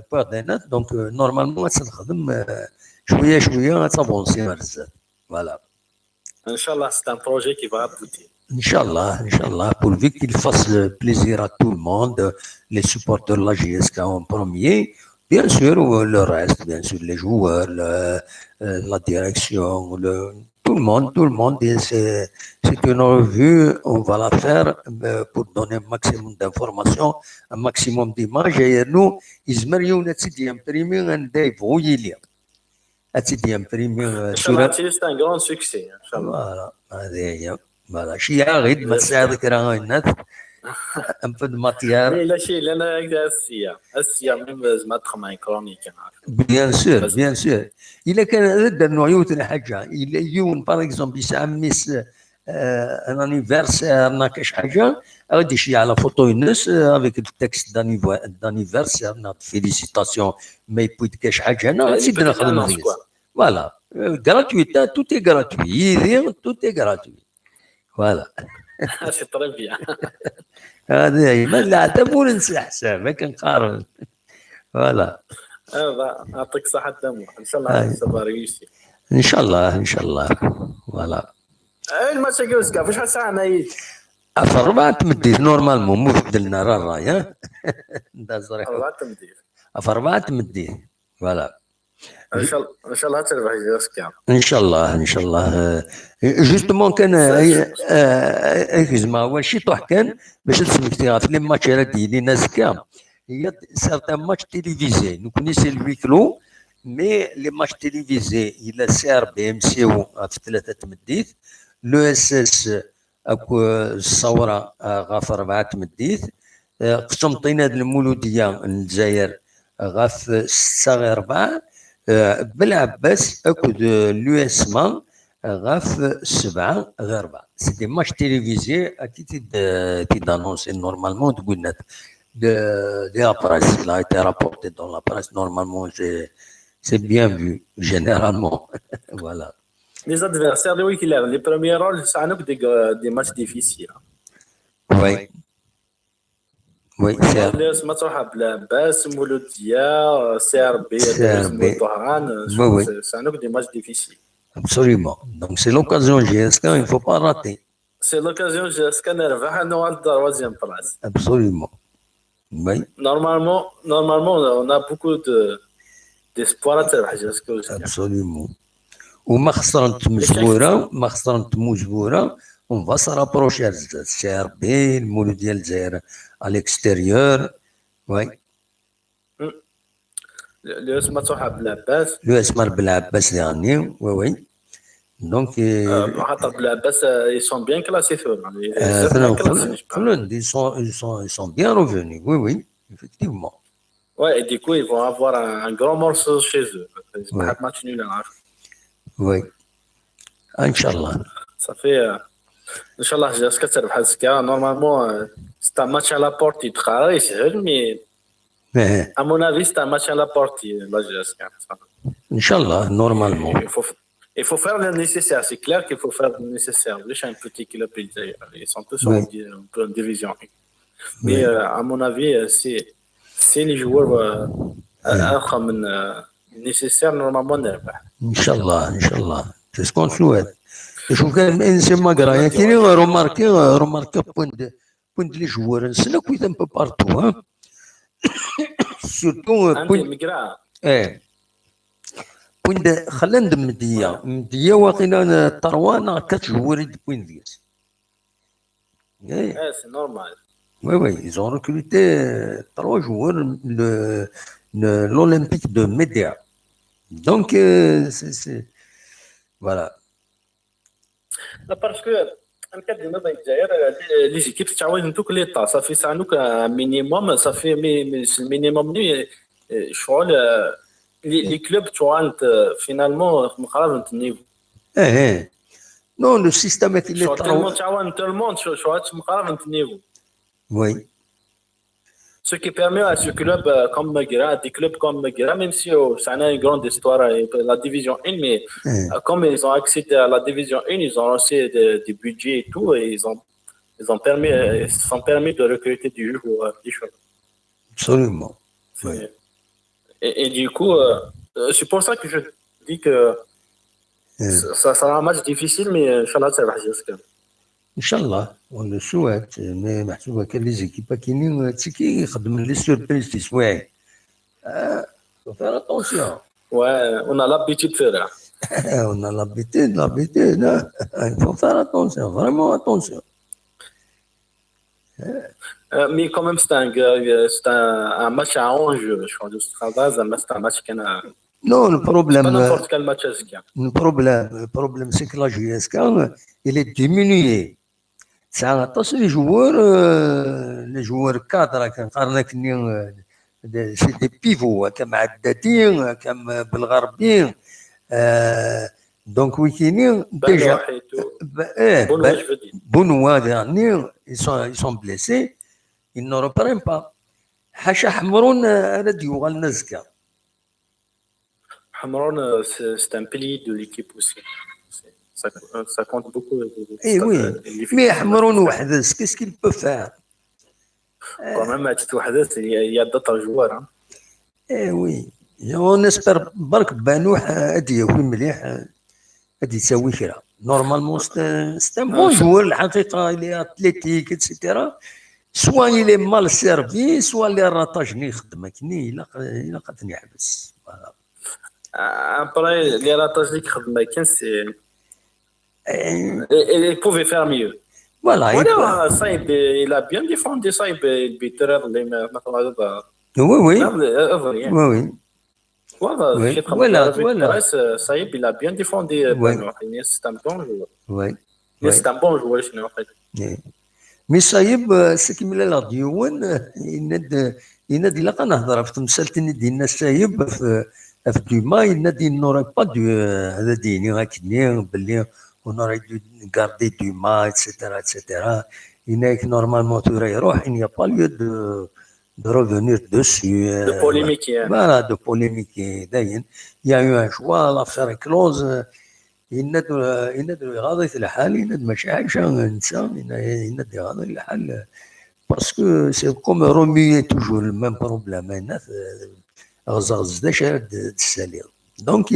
pour des notes donc normalement سنخدم شويه تافونسي بزاف voilà ان شاء الله c'est un projet qui va aboutir Inch'Allah, pourvu qu'il fasse plaisir à tout le monde, les supporters de la GSK en premier, bien sûr, le reste, bien sûr, les joueurs, la direction, tout le monde, c'est une revue, on va la faire pour donner un maximum d'informations, un maximum d'images, et nous, ils s'y imprimer un day, c'est un grand succès, Inch'Allah. Voilà, شي غير ما تساعدك راه الناس un peu de matière. لا شيء لنا السيا ميم زعما تخمين كرونيك bien sûr الا كان هذا نوعيوت الحاجه الا يوم باغ اكزومبل يسعمس ان انيفرسير ناكاش حاجه غادي شي على فوتو الناس افيك التكست دانيفرسير ناط فيليسيتاسيون ما يبويت كاش حاجه انا غنزيد نخدم فوالا gratuit tout est gratuit tout est gratuit voilà سي طري بيان هذه هي ما نعتبر ننسى حساب ما كنقارن فوالا يعطيك الصحة دم ان شاء الله سافا ريوسي ان شاء الله فوالا الماتش كيوسكا فاش ساعه نايت في 4 تمديت نورمالمون مو بدلنا راي نداز ريحو 4 تمديت في 4 تمديت فوالا ان شاء الله تربح جوسكا ان شاء الله جوستومون كان زعما اول شي طوح كان باش تسمكتيها في لي ماتشات ديالي نازكا هي سارتان ماتش تيليفيزي نكوني سي الويكلو مي لي ماتش تيليفيزي الى سار بي ام سي او في 3 تمديت لو اس اس اكو الثوره غاف 4 تمديت قسنطينه المولوديه الجزائر غاف 6 غير 4 بالعباس اكو لو اس مان غاف 7 غير 4 سي دي ماتش تيليفيزي اكيد تيدانونسي نورمالمون تقول de la presse. Il a été rapporté dans la presse. Normalement, c'est bien vu, généralement. Voilà. Les adversaires de Wikilab, les premiers rôles, ça a des matchs difficiles. Oui. Oui, c'est des matchs difficiles. Absolument. Donc, c'est l'occasion GSK, il ne faut pas rater. c'est l'occasion jusqu'à نربح انه على troisième place. Absolument. Oui, Normalement, on a beaucoup d'espoir à تربح jusqu'à. absolument. وما خسرت مجبورة ما خسرت مجبورة اون فا سا رابروشي سي ار بي المولود ديال الجزائر على الاكستيريور وي اللي اسمه صاحب بلعباس لو اسمر بالعباس اللي غني وي وي دونك خاطر بلعباس ils sont bien classés bien classés, je pense. Finlande, ils sont bien revenus, oui, oui, effectivement. Ouais, et du coup, ils vont avoir un grand morceau chez eux. Ouais. Match nul, hein. Oui, Inch'Allah. Ça fait. Inch'Allah, j'espère que ça va se faire. Normalement, c'est un match à la porte. Mais à mon avis, c'est un match à la porte. Là, j'espère. Inch'Allah, normalement. Il faut faire le nécessaire. C'est clair qu'il faut faire le nécessaire. Les un petit club, ils sont tous en division 1. Mais à mon avis, c'est les joueurs nécessaires, normalement, نربح. Inch'Allah, Inch'Allah. C'est ce qu'on souhaite. شوف كان الانسان ما قرايه كاين روماركي بوينت لي جوار نسنا كويت ان بو بارتو ها سورتو بوينت بوينت خلا ندم مديه واقيلا طروان كات جواري دي بوينت ديس سي نورمال وي وي ils ont recruté 3 joueurs l'Olympique de Médéa donc c'est voilà. Parce que en cas de les équipes تعاونوا tout les temps ça fait ça nous un minimum ça fait minimum شغل les clubs تعاونوا finalement مقارنة النيفو non le système est il est تعاون tout le monde شغل مقارنة النيفو oui. Ce qui permet à ce club comme Maguera, des clubs comme Maguera, même si ça a une grande histoire, la division 1, mais comme ils ont accédé à la division 1, ils ont lancé des budgets et tout, et ils sont permis de recruter du joueur. Absolument. Oui. Et du coup, c'est pour ça que je dis que ça sera un match difficile, mais Inch'Allah, ça va jusqu'à. Inch'Allah, on le souhaite, mais محسوبة كان لي زيكيبا كاينين تيكي يخدم لي سوربريز تسواعي. Faut faire attention. Ouais, on a l'habitude de faire. On a l'habitude, il faut faire attention, vraiment attention. Mais quand même, c'est un match à enjeu, je crois, de ce travail, c'est un match qui a. Non, le problème. Pas n'importe quel match le problème, c'est que la JSK, il est diminué. C'est les joueurs cadres c'est des pivots comme Haddadin, comme Belgharbien. Donc, déjà, Benoît dernier, ils sont blessés, ils ne reprennent pas. Hacha Hamroun, Radio Al-Nazka. Hamroun, c'est un pilier de l'équipe aussi. Ça compte beaucoup. Eh oui, mais Hamroun, qu'est-ce qu'il peut faire? Quand même, il y a d'autres joueurs. Hein. Eh oui, on espère برك بانوح غادي يكون مليح غادي يساوي كرا. Normalement, c'est un bon joueur, الحقيقة il est athlétique, etc. Soit il est mal servi, soit les ratages ne يخدم كني إلا قد يحبس. Après, les ratages اللي يخدم كان il pouvait faire mieux. Voilà. Voilà, Saïb, il a bien défendu Saïb, le buteur. Oui, oui. Oui. Voilà. Saïb, il a bien défendu. C'est un bon joueur. Oui. C'est un bon joueur, en fait. Mais Saïb, ce qui me l'a dit, il a dit là qu'on a هضر في تمثالتني ديالنا Saïb في Duma, il a dit il n'aurait pas dû هذا ديني هكذا باللي on aurait dû garder Duma, etc., etc. Il n'est que normalement tout il n'y a pas lieu de revenir dessus. De polémiquer. Voilà, de polémiquer. Il y a eu un choix, l'affaire est close. Il n'a de غاضي الحال, il n'a de ماشي حاجة ننسى, il n'a de غاضي الحال. Parce que c'est comme remuer toujours le même problème. غزة داش السليم. Donc,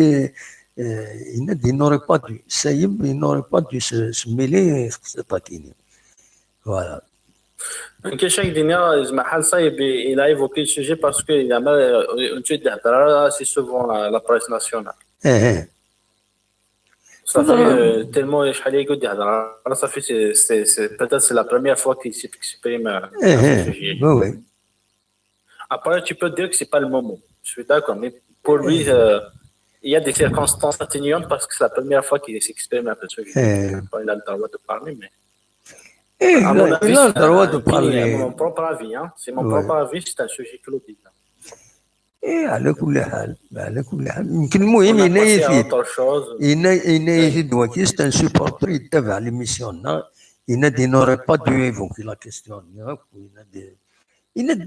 il n'aurait pas dû, Saïb, il n'aurait pas dû se mêler في Takini. Voilà. Quelque Mahal Saïb, il a évoqué le sujet parce qu'il y a une suite d'Adara, c'est souvent la presse nationale. Ça fait tellement ça fait c'est peut-être c'est la première fois qu'il s'exprime à ce sujet. Oui. Après, tu peux dire que c'est pas le moment. Je suis d'accord, mais pour lui, il y a des circonstances atténuantes parce que c'est la première fois qu'il s'exprime à ce sujet. Il a le droit de parler, mais. À mon avis, il a le droit de parler. Mon propre avis, hein. C'est mon propre avis, c'est un sujet clôturé. على كل حال يمكن المهم ينايفيد وكي c'est un supporter يتابع l'émission il n'aurait pas dû évoquer la question il est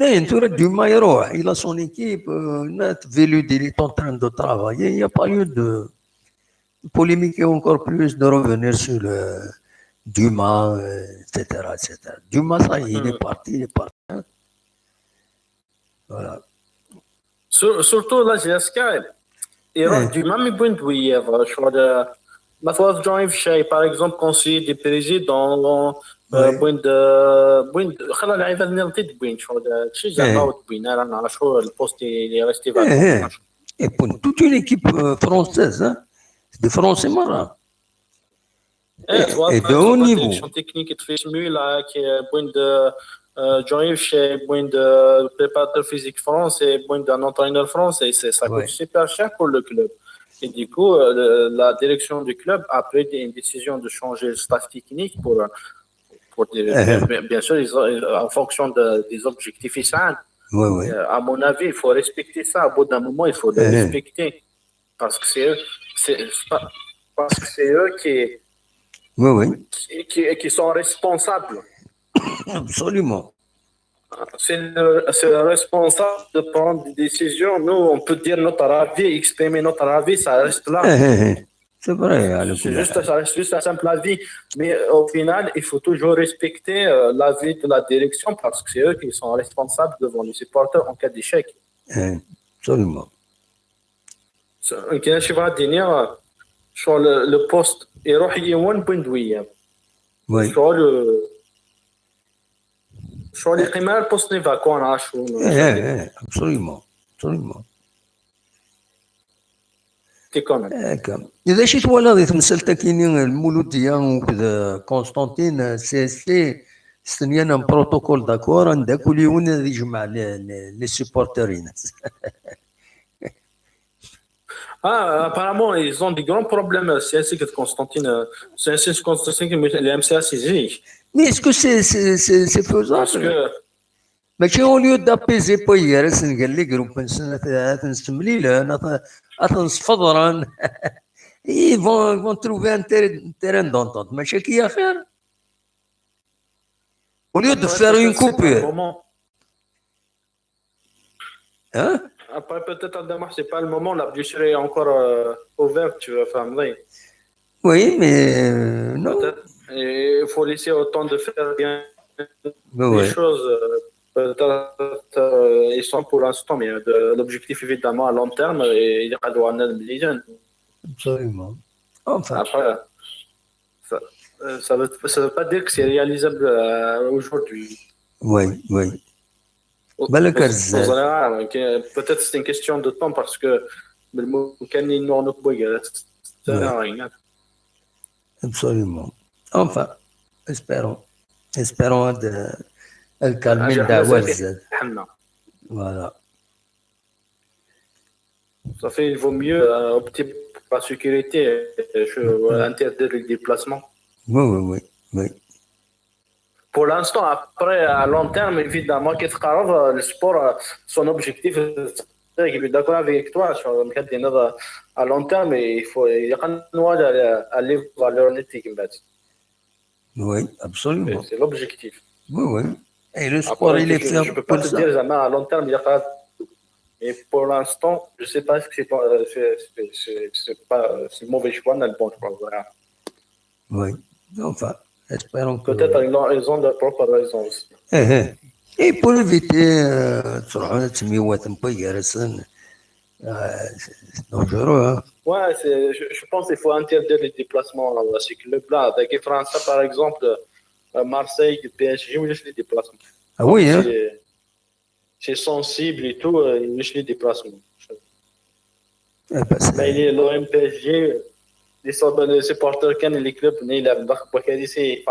Dumas يروح il a son équipe il est en train de travailler il n'y a pas lieu de polémiquer encore plus de revenir sur Dumas etc. Dumas ça il est parti voilà. Surtout là, j'ai Skype. Et du même point de vue, je vois de ma foi, par exemple, conseiller des présidents, point de, خلال العيبة نلتقي بين شو ده شيء زعماوت بين أنا شو البوست اللي resté vacant. Et pour toute une équipe française, des Français marins. Et de haut niveau. Direction technique de Fismula, qui est point de Jean-Yves chez point de préparateur physique français, point d'un entraîneur français, ça coûte super cher pour le club. Et du coup, la direction du club a pris une décision de changer le staff technique bien sûr, en fonction des objectifs ISAN. À mon avis, il faut respecter ça. Au bout d'un moment, il faut le respecter. Parce que c'est eux qui sont responsables. Absolument. C'est le responsable de prendre des décisions. Nous, on peut dire notre avis, exprimer notre avis, ça reste là. C'est vrai. Ça reste juste un simple avis. Mais au final, il faut toujours respecter l'avis de la direction parce que c'est eux qui sont responsables devant les supporters en cas d'échec. Absolument. Je vais dire sur le poste, il y a un point de vue. شو اللي قيمة البوست نيفاكون عاشو absolument كيكون إذا شي توالى مسألة كاينين المولودية وكذا كونستانتين سي ستنيانا بروتوكول داكور عندك كل يوم يجمع لي سيبورترين apparemment ils ont des grands problèmes c'est que Constantine les MCA mais est-ce que c'est faisable parce que ماشي au lieu d'apaiser بيرس قال لي جروب نسمليل نصفضران ils vont trouver un terrain d'entente ماشي كي faire au lieu de faire une coupure hein. Après, peut-être à demain, c'est pas le moment, la bûcherie est encore ouverte, tu vas faire. Oui, mais non. Il faut laisser autant de faire bien les choses. Peut-être ils sont pour l'instant, mais l'objectif évidemment à long terme, il y a droit à une absolument. Enfin. Après, ça veut pas dire que c'est réalisable aujourd'hui. Oui. Peut-être c'est une question de temps parce que absolument. Enfin, espérons le calmer d'Awaz. Voilà. Ça fait, il vaut mieux opter pour la sécurité, interdire les déplacements. Oui. Pour l'instant, après, à long terme, évidemment, le sport, son objectif, je suis d'accord avec toi, sur le cadre à long terme, il faut aller vers l'honnêteté. Oui, absolument. C'est l'objectif. Oui. Et le sport, après, il est fait. Je ne peux pas te dire jamais à long terme, il n'y a pas. Mais pour l'instant, je ne sais pas si c'est mauvais choix, mais bon choix. Voilà. Oui, enfin. Espérons que... Peut-être ils ont leurs propres raisons aussi. Et pour éviter تروحون تسميوات مبيرسن C'est dangereux, hein. Ouais, je pense qu'il faut interdire les déplacements à ces clubs-là. Avec France, par exemple, Marseille, PSG, ils lâchent les déplacements. Ah Comme oui, hein. c'est sensible et tout, ils lâchent les déplacements. Eh ben, Mais l'OM PSG, les supporters qui les clubs, ils ont c'est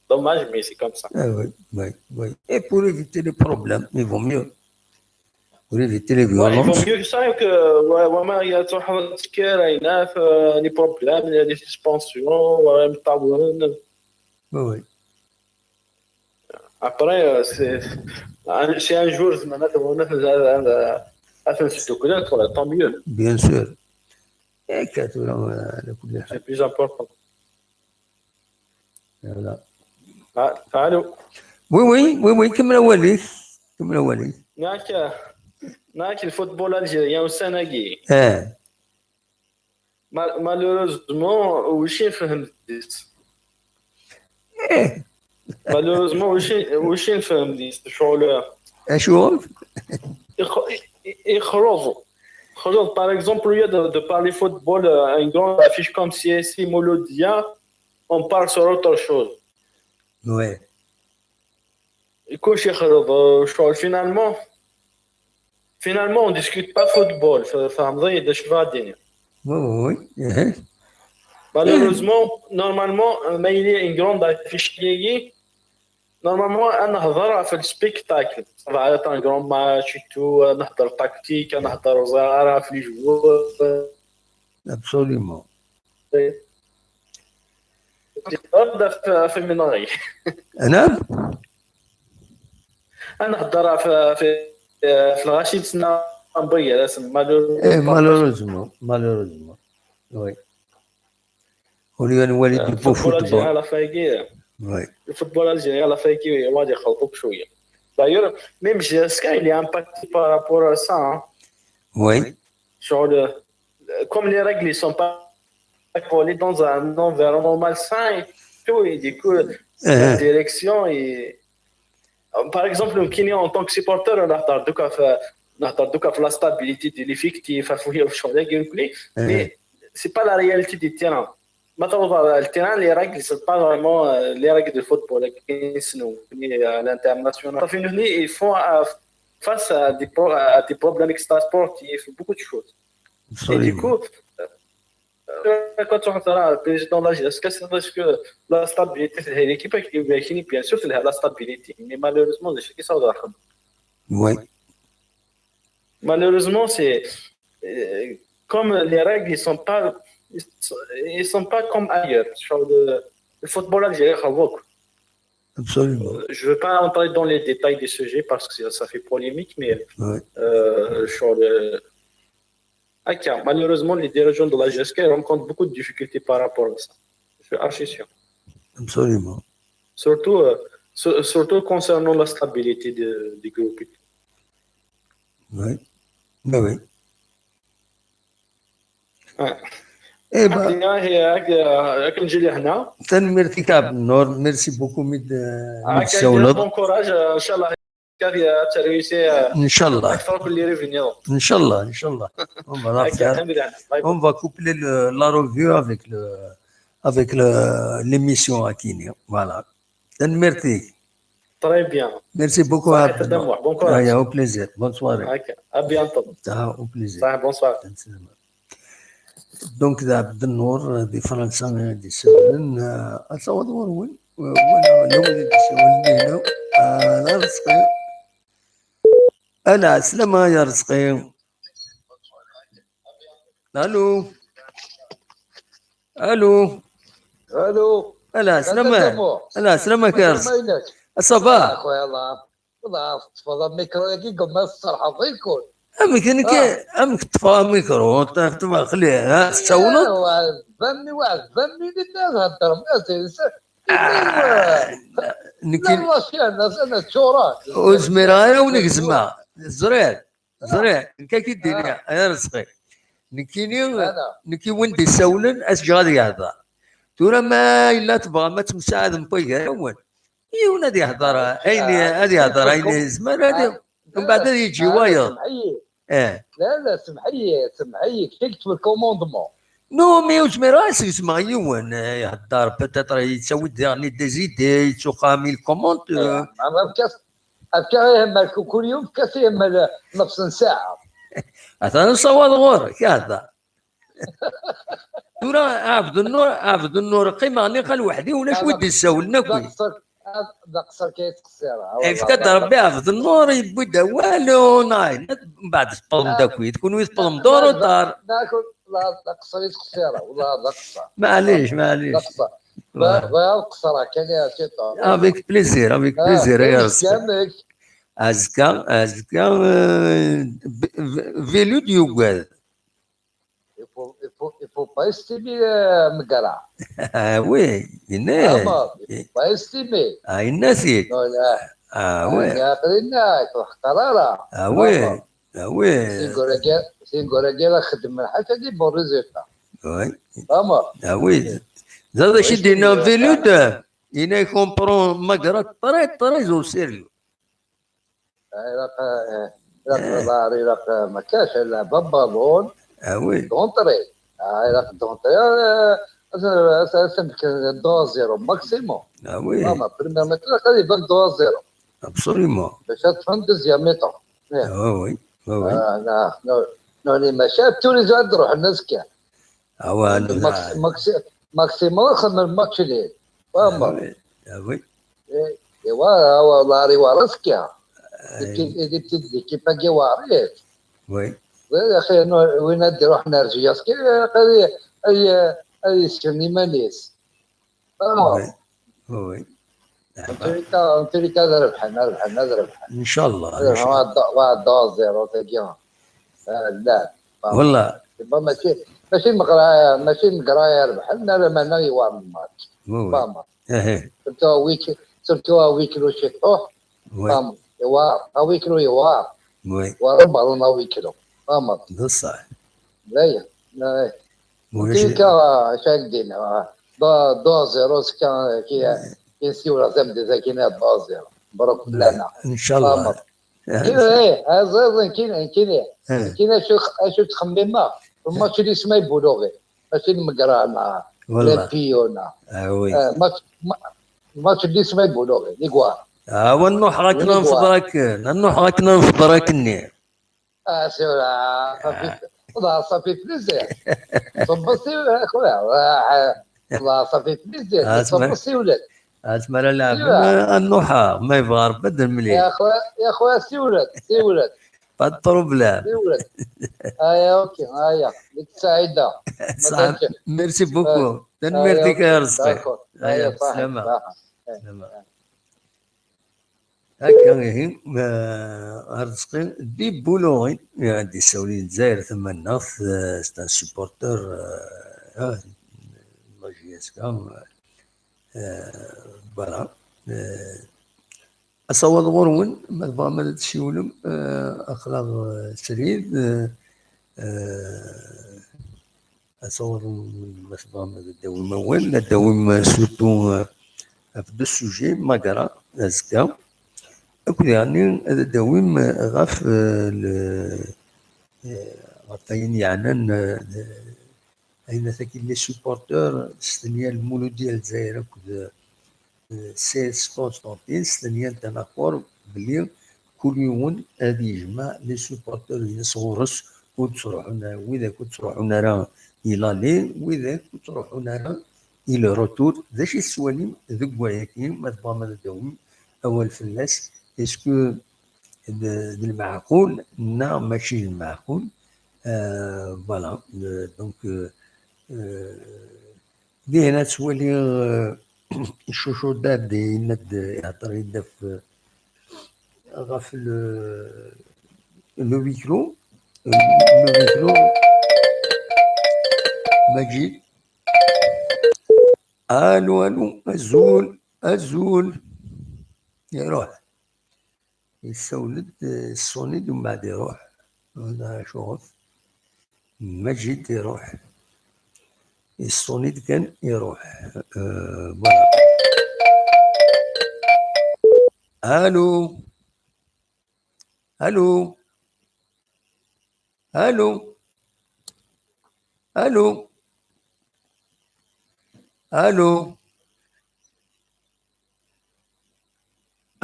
dommage, mais c'est comme ça. ah oui, oui, oui. Et pour éviter les problèmes, il vaut mieux. Pour éviter les Ouais, il vaut violences. mieux que ça que il y a des problèmes, il y a des suspensions, Oui, oui. après, c'est un jour, tant mieux. Bien sûr. Et quand on a la couleur. C'est plus important. Voilà. Allô? Oui, oui, oui, oui, comme la Wally. Comme la Wally. Le football algérien au Sénégal. Ah, Malheureusement, وش فهمت eh, malheureusement وش فهمت شغل أشوف. يخرجوا par exemple au lieu de parler football une grande affiche comme CSI Mouloudia on parle sur autre chose Ouais. كلشي يخرج شغل finalement on discute pas football فهمتي ايش فادين Oui, oui, oui. Eh, malheureusement normalement ما يلي une grande affiche normalement انا نهضر في السبيكتاكل صراحه ان جرون ماتش تو نهضر تكتيك نهضر زهره في لي جوور absolument. نهضر في المناغي أنا؟ انا نهضر في الغاشي تسنى مبير اسم Eh, malheureusement, malheureusement. Oui. Au lieu de voir du beau الفوتبول الجزائري football. على فايكي Oui. الفوتبول الجزائري على فايكي واحد يخلطوك شويه d'ailleurs même Sky il est impacté par rapport à ça hein. Oui. Genre comme les règles ne sont pas collées dans un environnement malsain et tout, et du coup, la direction est. Par exemple, en tant que supporter, on a la stabilité de l'effectif, mais c'est pas la réalité du terrain. Maintenant, le terrain, les règles, ne sont pas vraiment les règles de football, à l'international. Ils font face à des problèmes extrasportifs, beaucoup de choses. Et du Absolument. coup, quand tu rentres le président de la GSK, c'est parce que la stabilité de l'équipe est bien sûr, c'est la stabilité. Mais malheureusement, je sais que ça va. Oui. Malheureusement, c'est comme les règles, ils sont pas comme ailleurs. Genre le football algérien, Absolument. je ne veux pas entrer dans les détails des sujets parce que ça fait polémique, mais Oui. sur le. Malheureusement, les dirigeants de la GSK rencontrent beaucoup de difficultés par rapport à ça. Je suis archi sûr. Absolument. Surtout concernant la stabilité du groupe. Oui. Ben oui. Eh ben, تنميرتك نور ميرسي بوكو ميد bon السولد courage, Inch'Allah, tu as réussi ان شاء الله أكثر que les revenus. ان شاء الله ان شاء الله on va la faire on va coupler la revue avec l'émission Akini voilà تنميرتك Très bien. merci beaucoup صحة الدموع. Bon courage. au plaisir bonne soirée À bientôt. au plaisir Bonsoir. دونك ذا عبد النور دي فرنسا دي سولن اتصور وين وانا لو دي سولن هنا لا رزقي انا سلامة يا رزقي الو الو الو الا سلامة الا سلامك يا رزقي الصباح اخويا الله تفضل الميكرو يقول ما الصراحه فيكم امك طفى ميكرو تبغى خليها تسولط عذبني للناس هضر نكين الناس انا تشورات وزميرايا ونقزما زرير كيف الدنيا يا رزقي نكي وين دي سولن اسجاد هذا ترى ما الا تبغى ما تمساعد مبيغا وين يونا دي هضره اين هذه هضره اين زمان هذه من بعد يجي وايض لا سمحي كتبت الكوموندمون. نو مي واش مي راسك يسمع يوان يهدر بتاتر يسوي ديرني ديزيدي يتسوق ميل كوموند. هكا يهمك كل يوم كاس يهم نص ساعه. هذا نصوت غورك هذا. ترى عبد النور قيمة أنا قال وحدي ولا شو ودي يسول نكوي. دقصر كيس قصيره. افتكر ربي عبد النور يبدا والو ناي من بعد تبلم داكوي تكون يتبلم دور ودار. ناكل لا دقصر قصيره والله دقصر. معليش. دقصر. قصره كان يا شيطان. افيك بليزير يا رزق. أزكى فيلو ديوغاد. Il faut pas estimer مقرع. وي الناس. pas estimer. الناس. وي. قرينا قرارة. وي. سينقول رجال خدم الحاجة دي بون ريزلتا. وي. وي. زاد شي دينا فيلو دا. إنا يكمبرون مقرا طري زو سيريو. راك ما كاش الا بابالون. وي. دونطري. راك دونطري. دو زيرو ماكسيموم. وي. بريمير ميتر غادي باك دو زيرو. ابسوليمون. باش تفهم دوزيام ميتر. وي. نوني ماشي تولي تروح الناس كاع. ماكسيموم خدم الماتش الليل. فاهم. وي. ايوا والله ري وراسك كاع. كي باكي واريت. وي. يا اخي وين ندير روحنا رجياس كي هذه سكني مانيس. وي. امريكا ربحنا ان شاء الله. واحد دو زيرو تاكي. لا والله ماشي مقرايه ربحنا لما نغي وار الماتش. فاهم. سرتو ويكلو شي طوح. فاهم. يوار ويكلو يوار. وي. وربعنا ويكلو. فاهم. بصح. لا امريكا شاكدين دو زيرو كي سيولا زمد زاكينا دو زيرو بروك لنا ان شاء الله. هذا كاين شو تخمم الماتش اللي اسمه بولوغي ماشي المقرانا ولا بيونا. وي. الماتش اللي اسمه بولوغي ليكوار. ونروح راكنا نفضراك النير. سيولا صافي بليزير. صبصي اخويا والله صافي بليزير. صبصي ولاد. اسمع لا النوحة ما يبغى بدل مليح. يا خويا سي ولاد. با بروبليم. سي ولاد. اوكي ليك سعيدة. ميرسي بوكو. تنميرتك يا رزقي. سلامة. هكا هي رزقي دي بولوغي عندي سولي الجزائر ثم الناس ستان سوبورتور ماجياسكا. فوالا أصوات غرون ما تشيولم أخلاق سريد. أصوات ما الدوم وين الدوم سورتو في دو سوجي ماكرا أزكا أكو يعني الدوم غاف غافين يعنان أين ثاكي لي سوبورتور ستنيا المولو ديال الجزائر أكو سيس كونستانتين ستنيا تناقور بلي كل يوم هادي يجمع لي سوبورتور يصغرس وتروحونا وإذا كنت تروحونا راه إلى لي وإذا كنت تروحونا راه إلى روتور. ذا شي السواليم ذوك وياكين ما تبغى ما نداوم أول فلاس اسكو المعقول نا ماشي المعقول. فوالا دونك دي هنا تولي الشوشودات دي ند يهضر يدا في غاف لو ميكرو مجيد. الو الزول يروح يستولد الصونيد ومن بعد يروح. هذا شغل مجيد يروح الصونيد كان يروح. فوالا. الو الو الو الو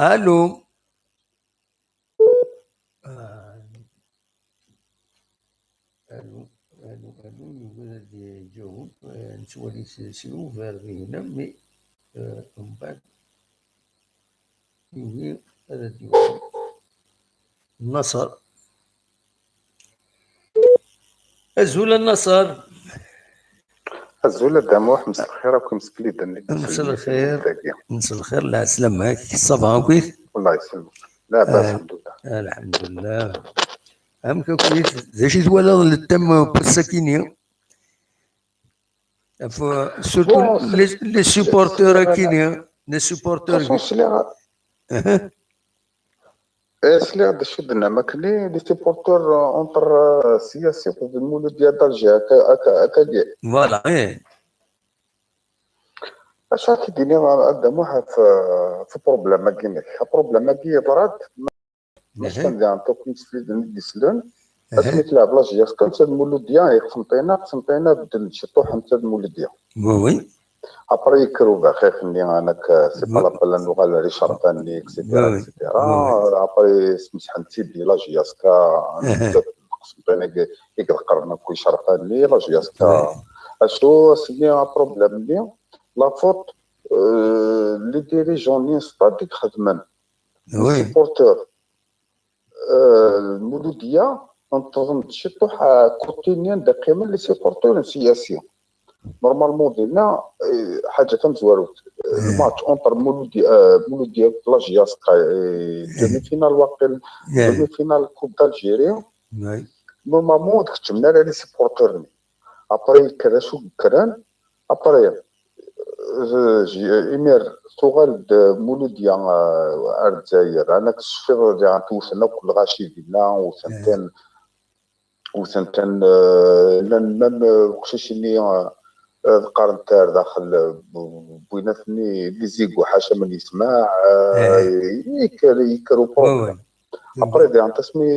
الو الو الو يقول يجاوب نتولي شنو فارغي هنا مي من بعد يوي هذا ديوان النصر أزول النصر الزولة داموح مساء الخير راكم مسكلي مساء الخير مساء الخير لا سلامك صباح كويس الله يسلمك لا باس الحمد لله الحمد لله أمك كويس زاشي تولد للتم بالسكينة سورتو لي سوبورتور كينيا لي سوبورتور سلي غادا شدنا ما كلي لي سيبورتور اونتر سياسي في المولود ديال دالجي هكا ديال فوالا اش راكي ديني هذا موحد في بروبليم ما كاينش بروبليم ما كاين براد باش كندير توكن سفيد ندي سلون اسمي تلعب لاجي كنت المولود ديال قسمتينا بدل شطوح نتا المولود ديال وي ابري يكرو بخيخني انا سي با لابال اللغه اللي شرطاني اكسيتيرا ابري سمحتي دي لاجياسكا قسمتينا يقرقرنا كل شرطاني لاجياسكا اشو سمي بروبليم لي لا فوت لي ديريجون ستاتيك خدمان سيبورتور المولوديه ننتظم تشطح كوتينيان دقيقه لي سيبورتور سياسيين نورمالمون ديالنا حاجه تمزوروت الماتش اونتر مولوديه لاجياسكا دومي فينال واقيل دومي فينال كوب دالجيريا نورمالمون كتمنا على لي سيبورتور ابري كذا شو كران ابري إمير سؤال مولوديا الجزائر أنا كشفر ديال توصلنا كل غاشي ديالنا وسنتين لان وقتاش اللي القرن تاع داخل بيناتني لي زيكو حاشا من يسمع يكرو بروبليم ابري دي انت اسمي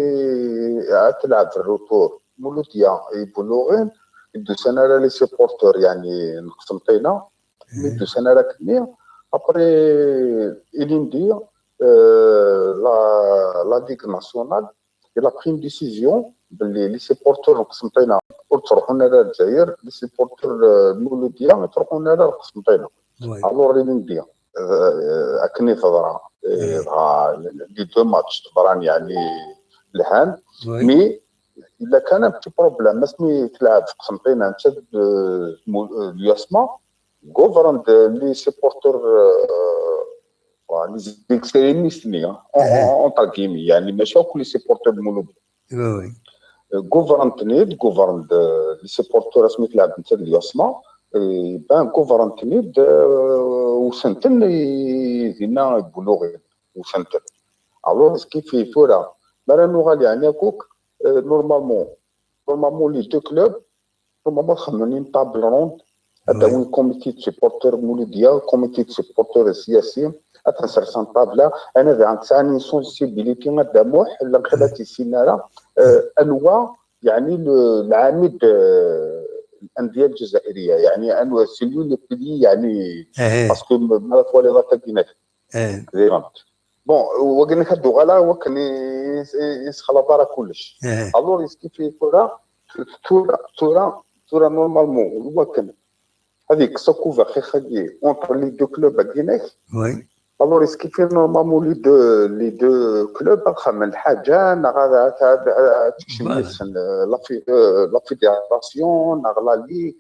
تلعب في الروتور مولوديا يبلوغين يدو سنه لي سيبورتور يعني نقسمطينا ميدو سنه راك ليا ابري إليندي لا ليغ ناسيونال إلا بريم ديسيزيون باللي لي سيبورتور نقسمطينا تروحونا للجزائر لي سيبورتور المولوديه تروحونا لقسمطينا الور إليندي اكني تضرا لي دو ماتش تضران يعني لهان مي الا كان بتي بروبليم ما سمي تلعب في قسمطينه انت الياسما غوفرند لي سيبورتور لي زيكستريميست اونتر كيمي يعني ماشي كل سيبورتور المولود غوفرند لي سيبورتور اسمي تلعب انت الياسما بان غوفرند نيد وسنتن دينا بلوغي وسنتن الوغ كيف فورا مرانو غالي يعني كوك نورمالمون لي دو كلوب نورمالمون خمنين طابل روند هذا كوميتي سيبورتور مولوديه كوميتي سيبورتور السياسي اتنسرسان طابله انا ذا عندي سونسيبيليتي غداموح لانخلات السيناره انواع يعني العميد الانديه الجزائريه يعني انواع سيلو لي بلي يعني باسكو مرات ولي غاتاكينات فهمت بون وقلنا هادو غلا وكان يسخلا دارا كلش الور يسكي تورا نورمالمون وكان هذيك سكوفا خي اونتر لي دو كلوب كيناك وي الور يسكي نورمالمون لي دو كلوب خمن الحاجه غادا تكشميس لا فيدراسيون لا ليغ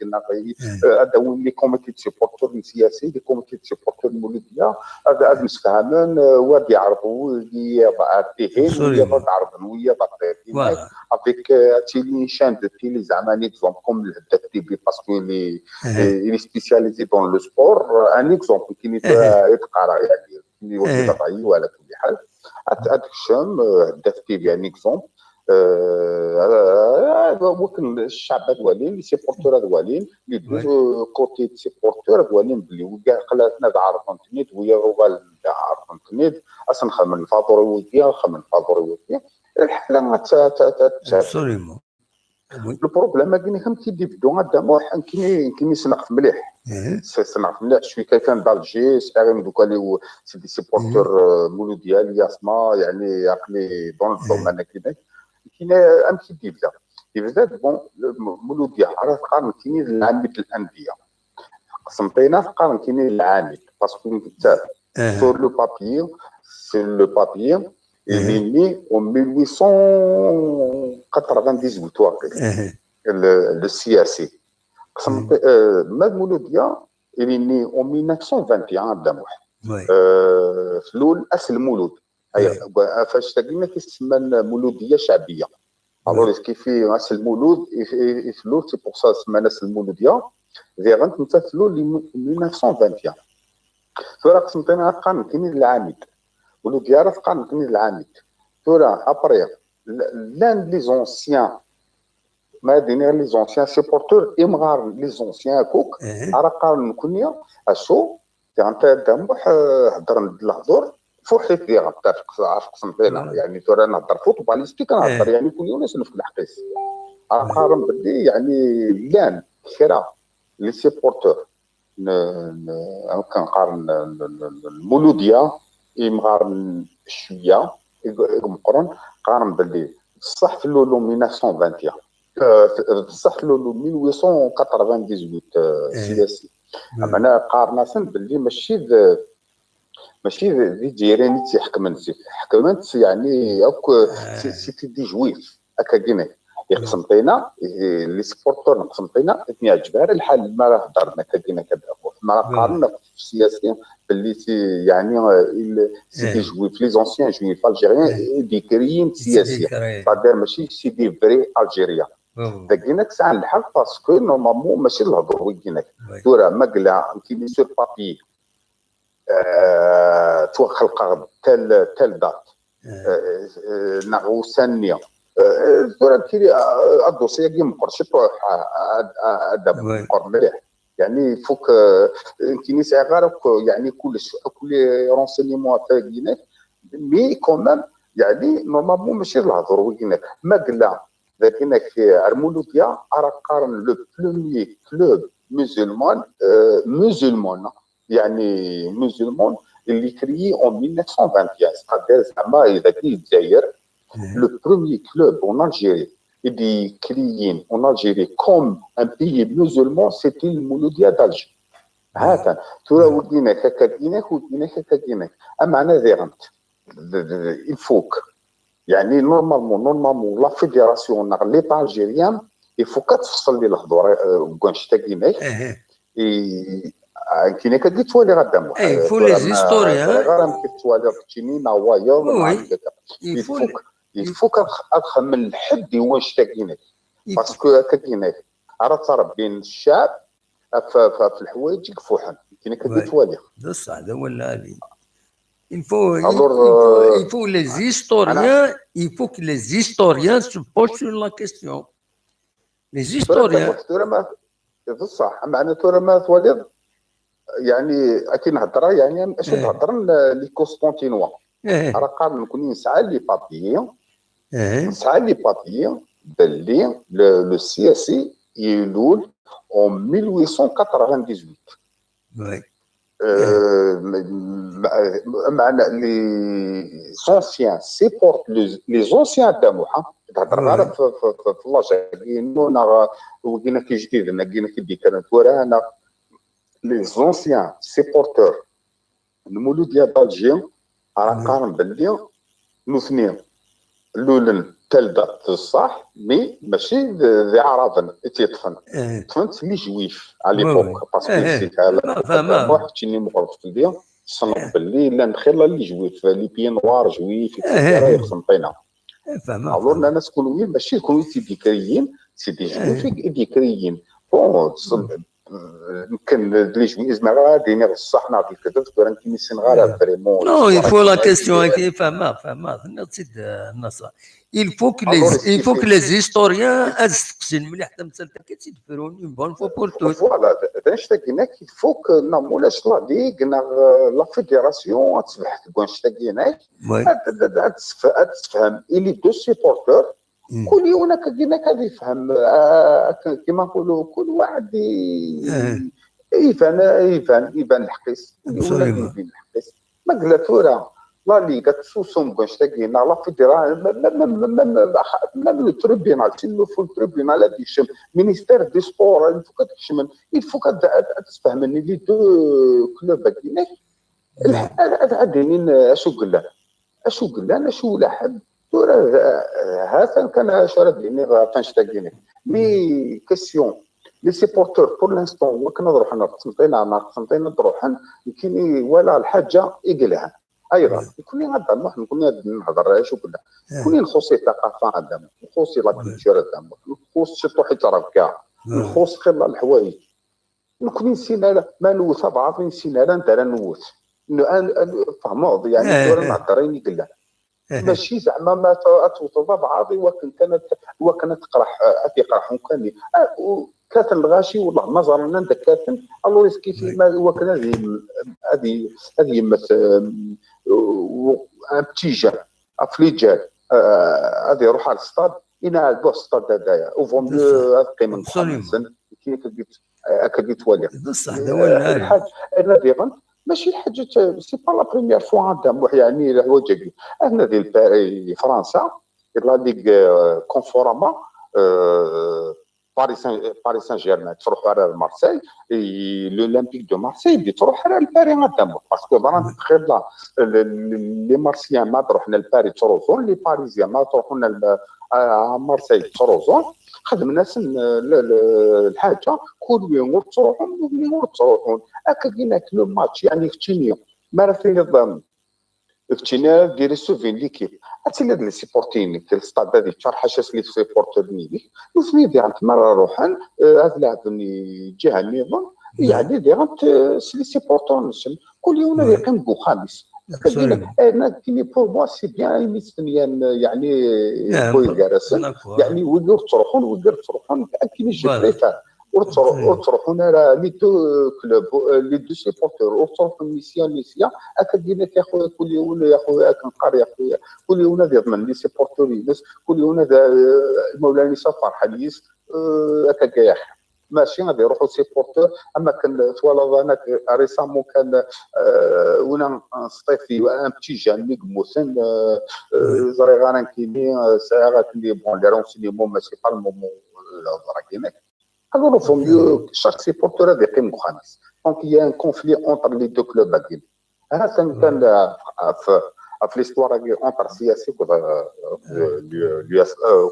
هذا هو لي كوميتي سيبورتور السياسي لي كوميتي سيبورتور المولوديه هذا مسفهمين وادي يعرضوا اللي يعطيهين ويا يعرضوا ويا يعطيهين افيك تيلي شان دو تيلي زعما نيكزومبل كوم الهداف تيبي باسكو لي سبيسياليزي دون لو سبور ان اكزومبل كي يتقرا يعني اللي وجد ضعيف وعلى كل حال هذاك الشام هداف تيبي يعني اكزومبل ممكن الشعب دوالين لي سيبورتور دوالين لي دو كوتي سيبورتور دوالين بلي وكاع خلاتنا عرفنتنيت ويا روغال عرفنتنيت اصلا خمن الفاتوري ويا خمن الفاتوري ويا الحاله ابسوليومون لو بروبليم كاين هم كيدي بدو داموح كاين سنعرف مليح سنعرف مليح شوي كان دالجي سارين دوكا لي سي دي سيبورتور مولوديا ياسما يعني عقلي دون الدومين كاين ام كيدي بدا بون مولوديا راه قارن كاين العامل الانديه قسمتينا قارن كاين العامل باسكو كتاب sur le papier il est né en 1898 واقيلا le CAC قسمت مولوديا il est né en 1921 داموح في الاول اصل مولود فاش تلقينا كيسمى مولوديه شعبيه الوغ كيفي اصل مولود يفلو سي بور سا سمى اصل المولوديه فيغنت نتفلو ل 1921 ثورة قسمتنا قارن كاين العامد مولوديه راه قارن كاين العامد ثورة ابري لان لي زونسيان ما ديني لي زونسيان سيبورتور امغار لي زونسيان كوك راه قارن كونيا اشو انت داموح هضر الهضور فوحيت لي غطاش عارف قسمتنا يعني ترى نهضر فوتباليستي كنهضر يعني كل يوم نسلف الحقيس قارن بدي يعني لان كرا لي سيبورتور كنقارن المولوديه يمغارن شويه مقرن قارن باللي بصح في الاول 1921 بصح في الاول 1898 سياسي انا قارناسن باللي ماشي ذي جيراني تيحكمن حكمت يعني هاك سيتي دي جويف هكا كينا يقسمطينا لي سبورتور نقسمطينا يعجبها الحال ما راه هضرنا كاينه كذا ما قارنا في السياسه باللي يعني سيتي جويف لي زونسيان جويف الجيريان ديكريين سياسيين صادر ماشي سي دي فري الجيريا داكيناك ساعه الحق باسكو نورمالمون ماشي الهضور وكيناك دورا مقلا كيمي سور بابي توخلق تال دات نغو ثانيه دورا كيري الدوسيه كي مقرش ادب مقر مليح يعني فوك كاين ساعه غير يعني كل رونسينيمون تاعينك مي كومام يعني نورمالمون ماشي الهضور وكيناك مقلا لكنك المولوديه راه قارن لو بلوميي كلوب مسلمان يعني مسلمان اللي كريي en 1921 c'est-à-dire زعما اذا كي الجزائر le premier club en Algérie اللي كريين en Algérie comme un pays musulman c'était le Mouloudia d'Alger هذا ترى ودينك هكا كاينك اما انا فيغنت الفوك يعني نورمالمون لا فيدراسيون نغ ليطا الجيريان يفوك تفصل لي الهضور كونش تاكيناك كاين كدي توالي غدام فو لي زيستوريان غير كتوالي كتشيني نوايا يفوك ادخل من الحد واش تاكيناك باسكو هكا كايناك راه تربين الشعب في الحوايج يكفوحن كاين كدي توالي بصح هذا هو اللي il faut que les historiens se posent sur la question. Les historiens. بصح معنا ترى ما توالد يعني اكيد نهضر يعني اش نهضر لي كونستانتينوا راه قال نكون نسعى لي بابي باللي لو سياسي يلول en 1898 oui. les anciens supportent les anciens داموحه تهضر غير في لاجينو وكاين كي جديد كاين كي ديكانت ورانا les anciens supporteurs المولوديه دالجي راه قارن باللي نوثنين الاولن تلدا الصح مي ماشي ذي عربن تيطفن طفنت لي جويف على ليبوك باسكو سيت على واحد اللي مغرب في البيئه صنف باللي لا نخير لي جويف لي بي نوار جويف يخصمطينا الوغ الناس كلهم ماشي كلهم ديكريين سي دي جويف ديكريين بون يمكن لي جويز ما ديني الصح نعطي الكذب كان كيما السنغال فريمون نو يفو لا كيسيون كي فما نسيت النص il faut que les historiens استقسم مليح تمثل كي تفرون اون بون فوا بور تو فوالا داش تاكيناك الفوك نامولاش لا ديك لا فيدراسيون تصبح كونش تاكيناك تفهم الي دو سيبورتور كل يوم كيما يفهم كيما نقولوا كل واحد يبان الحقيس يبان الحقيس ما قلت ورا لا ليغا تسوسون باش تلاقينا لا فيدرال même le tribunal s'il le faut le tribunal هذا يشم ministère des sports il faut تفهم ان لي دو كلوب هكذاك عادين اشو قلنا اشو لاحب هذا كان شرط لي فاش تلاقينا مي كيسيون لي سيبورتور بور لانستون وكنا نروحنا قسمتينا نروحن كاين ولا الحاجه يقلها ايضا كوني غادي كنا نهضر شو قلنا كوني نخصي الثقافه عندنا نخصي لا كولتور عندنا نخص شي طوح يتراب كاع نخص خير الحوايج كوني نسينا ما نوث بعض نسينا لا ندير نوث فهموا يعني دور نهضرين يقلها ماشي زعما ما توضى بعضي وكانت تقرح كان كانت الغاشي والله ما زرنا انت كاتن الو كيف ما وكان هذه بتيجا افليجال هذه يروح على الستاد انا الستاد هذايا وفون قيمه محمد كيف ولي بصح هذا الحاج انا ديغن ماشي الحاجه سي با لا بريميير فوا عندهم يعني الحوايج هنا ديال فرنسا لا ليغ كونفورما باريس سان جيرمان تروح على مارسيل لولمبيك دو مارسيل تروح على الباري عندهم باسكو برا تخيل لي مارسيان ما تروحنا لباري تروزون لي باريزيان ما تروحنا مارسيل تروزون خدم الناس الحاجه كل يوم تروحون هكا كاين لو ماتش يعني ختينيو ما راه فيه الضامن ختينا ديري سوفين ليكيب حتى لي سيبورتين ديال الستاد هذيك شحال حاجه لي سيبورتورني لي نسمي ديال تمر روحن هذا لاعبني جهه النظام يعني ديال لي سيبورتور كل يوم يقيم بو خامس انا كاين بور موا سي بيان مستنيان يعني بوي كارسن يعني ويقدر تروحون كاين جبريفه وتروحون على لي دو كلوب لي دو سيبورتور وتروحون ميسيون هكا دينا يا خويا كل يوم يا خويا كنقرا يا خويا كل يوم يضمن لي سيبورتور ينس كل يوم مولانا فرحان يس هكا كاع ماشي غادي يروحوا سيبورتور اما كان توالى انا ريسامون كان وانا صيفي ان بتي جان مي كموسن زري غانا كيني ساعات اللي بون لي رونسينيمون ماشي با المومون راكينك alors il faut mieux chaque supporter a des primes خامس donc il y a un conflit entre les deux clubs هذا كان في l'histoire entre سياسي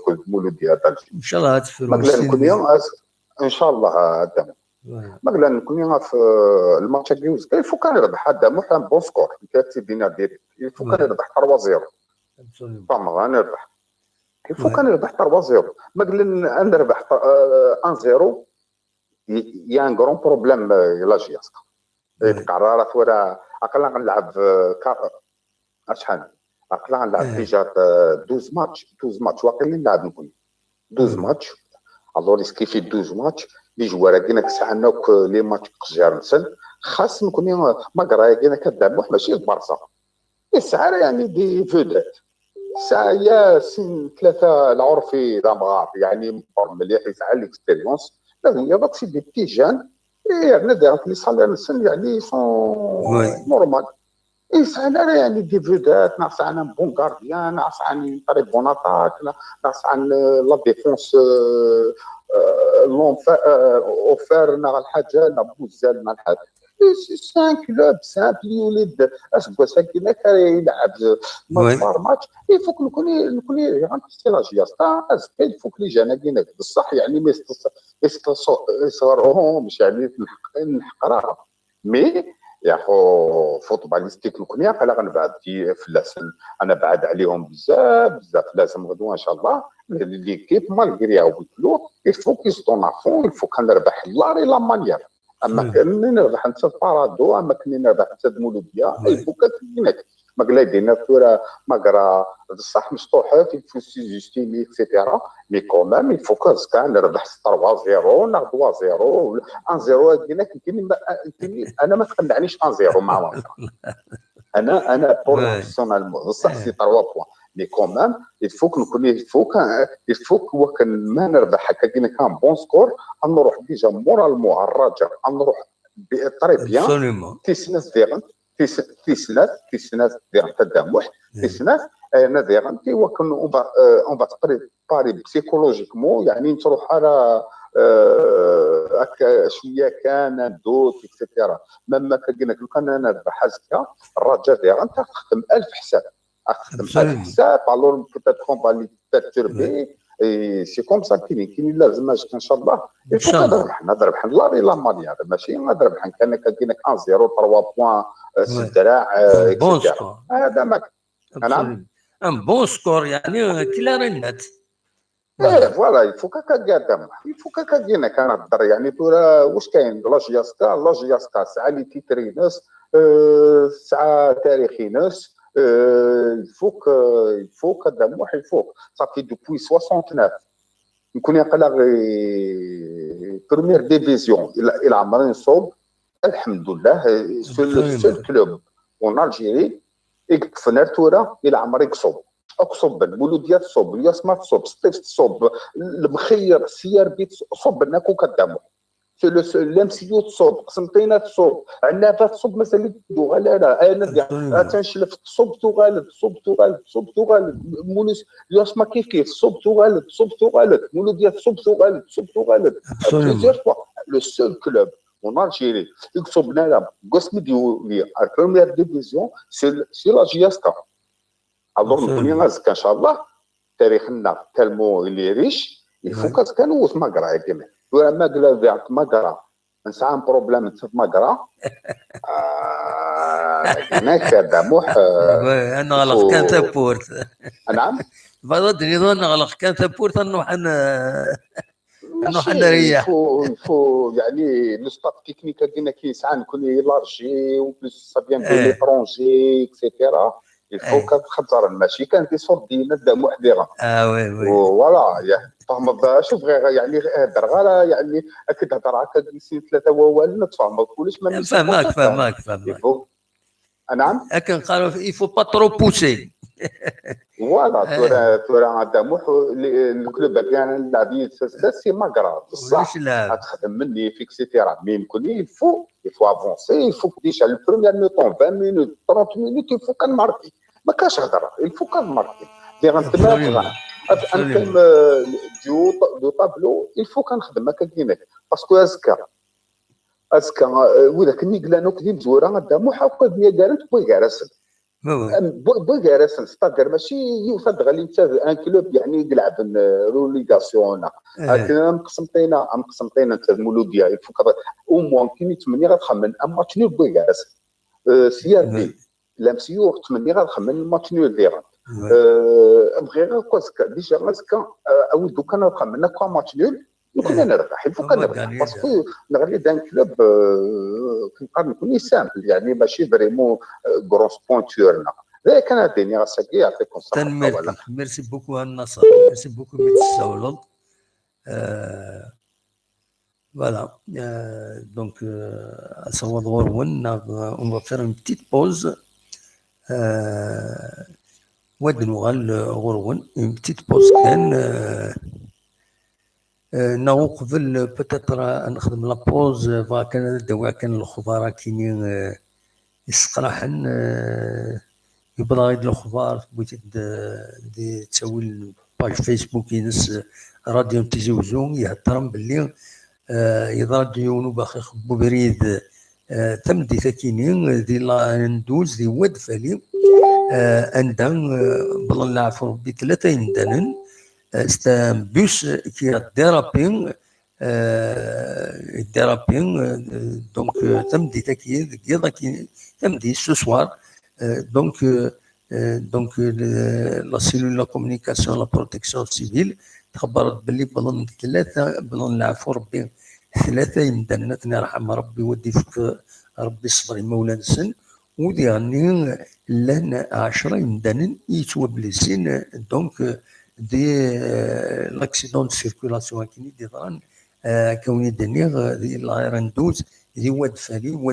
والمولوديه هذا ان شاء الله ان شاء الله هذا مثلا نكون في الماتش الجوز كيف كان يربح هذا مو كان بون سكور كاتب دينا ديريكت كيف كان يربح 3-0 فما غنربح كيف كان يربح 3-0 مثلا نربح 1-0 يا ان غران بروبليم لا جياسكا قررت ورا اقل نلعب شحال اقل نلعب ديجا 12 ماتش واقيلا نلعب نكون 12 ماتش الوغ كيف 12 ماتش لي جوار كاينك ساعناك لي ماتش كجارنسن خاص نكون ما قرايه كاينك كدعم ماشي البارسا الساعه يعني دي فودات ساعه يا سن 3 العرفي دمغار يعني مليح يسعى ليكسبيريونس لازم يضرب شي دي بتي جان يعني دارت لي صالير نسن يعني سون نورمال يسعى يعني دي فودات ناقص عن بون غارديان ناقص عن طريق بون اتاك ناقص عن لا ديفونس اوفر ناع الحاجه نبوزال مع الحاجه سي ان كلوب سامبل يولد اسكو ساكن يلعب ماتش يفوك نكون سي لا جياستا يفوك لي جانا بصح يعني ما يصغرهم مش يعني نحق راه مي يا خو فوتباليستيك نكون قال غنبعد في اللسن انا بعد عليهم بزاف لازم غدوه ان شاء الله ليكيب مالغري ياكلو يفوك يسطون عفون يفوك نربح لاري لا مانيير اما كني نربح انت بارادو اما كني نربح انت مولوديه يفوك كاينك ما قال دينا الكره ما قرا بصح مفتوحه في فوسي جوستيمي اكسيتيرا مي كومام يفوك كاع نربح 3-0 ناخذ 0 1-0 كاين انا ما تقنعنيش 1-0 مع انا بورسونالمون بصح سي 3 بوان مي كومام يفوك نكون يفوك هو كان ما نربح هكا كي كان بون سكور نروح ديجا مورالمون على الرجاء نروح طري بيان تيسناس ديغن تيسناس ديغن تدمح تيسناس انا ديغن كي وكن اون با باري بسيكولوجيكمون يعني تروح على هكا شويه كان دوت اكسيتيرا مما كان لو كان انا نربح هكا الرجاء ديغن تخدم 1000 حساب تخدم 1000 حساب الور بوتيتر با لي بيرتوربي سي كوم سا كاين لازم ان شاء الله يفوك نربح لا مانيير ماشي نربح كان كاينك 1-0 3 بوان الدراع اكسيتيرا هذا ما نعم ان بون سكور يعني كلارينات فوالا يفوك هكا يفوك هكا كاين كنهضر يعني تورا واش كاين لاجياسكا ساعه لي تيتري ناس ساعه تاريخي ناس يفوك هذا موح يفوك صافي دوبوي 69 نكون يقلا بريمير ديفيزيون الى عمري نصوب الحمد لله سول كلوب اون الجيري يكفنر تورا الى عمري كصوب اقصب المولوديات صوب الياسما تصوب ستيف تصوب المخير سيار بيت صوب ناكو كدامو لامسيو تصوب قسمطينه تصوب عنابه تصوب مثلا دوغالا انا تنشلف تصوب توغالد مولوس الياسما كيف صوب توغالد مولوديات صوب توغالد بليزيور فوا لو سول كلوب en Algérie يكسب لنا قسم ديولي البريمير ديفيزيون سي لا جياسكا الور نكون نازك ان شاء الله تاريخنا تالمو اللي ريش يفوكس كانوا في مقرا كيما ما قال بيعت مقرا نسعى بروبليم في مقرا هناك دموح انا غلق كان تابورت نعم بعد نظن غلق كان تابورت انه ريح فو يعني لو ستاف تكنيك ديالنا كيسعى نكون لارجي و بلوس سا بيان دو ليترونجي اكسيتيرا الفو كتخزر ماشي كان دي صوت ديالنا دام وحديغا وي فوالا فهم شوف غير يعني هضر غير يعني كتهضر هكا جلسين ثلاثه ووالنا تفهم كلش ما فهمك نعم لكن قالوا يفو با ترو بوسي فوالا تورا داموح الكلوب ديالنا اللاعبين سي ماغرا بصح تخدم مني في اكسيتيرا مي يمكن يفو افونسي يفو ديجا البروميير ميطون 20 مينوت 30 مينوت يفو كنماركي ما كاش هضره يفو كنماركي دي غنتمرن انكم دو طابلو يفو كنخدم هكا كيما باسكو اسكا وذاك النيكلانو كديم زوره داموح هكا ديال قالت بوي كارسل بوي راسن ستادر ماشي يوصل غالي انت ان كلوب يعني يلعب روليغاسيون لكن مقسمطينا انت المولوديه يفوك او موان كيني تمني غتخمن ماتش نول بوي راسن سي ار بي لامسيو تمني غتخمن الماتش نول ديران بغي غير كوسكا ديجا غاسكا او دوكا نخمن كوا ماتش نول يكون نربح يفوك نربح باسكو نغلي دان كلوب كنقدر نكون سامبل يعني ماشي فريمون غروس بونتورنا ذاك انا الدنيا راسك يعطيكم الصحه ميرسي بوكو النصر ميرسي بوكو ميتساولون voilà donc à savoir on va faire une petite pause ودنوغال غرون une petite pause كان ناو قبل بتاتر نخدم لابوز كان الدواء كان الخضار كاينين يسقراحن يبدا غير الخضار بغيتي تسوي الباج فيسبوك ينس راديو تيزوزون يهضرن باللي يضرب ديونو باخي يخبو بريد تمدي كاينين دي ندوز دي واد فالي عندهم بالله العفو ربي 3 يندنن c'est un bus qui a dérapé donc samedi ce soir donc la cellule de communication la protection civile تخبرت باللي بظن 3 بظن العفو ربي 3 يمدنات يرحم ربي ودي فيك ربي صبري مولانا سن ودي يعني لنا 10 يمدنن يتوبلسين دونك دي لاكسيدون دو سيركولاسيون كاين دي ضران كوني دنيغ دي لايرندوز دي واد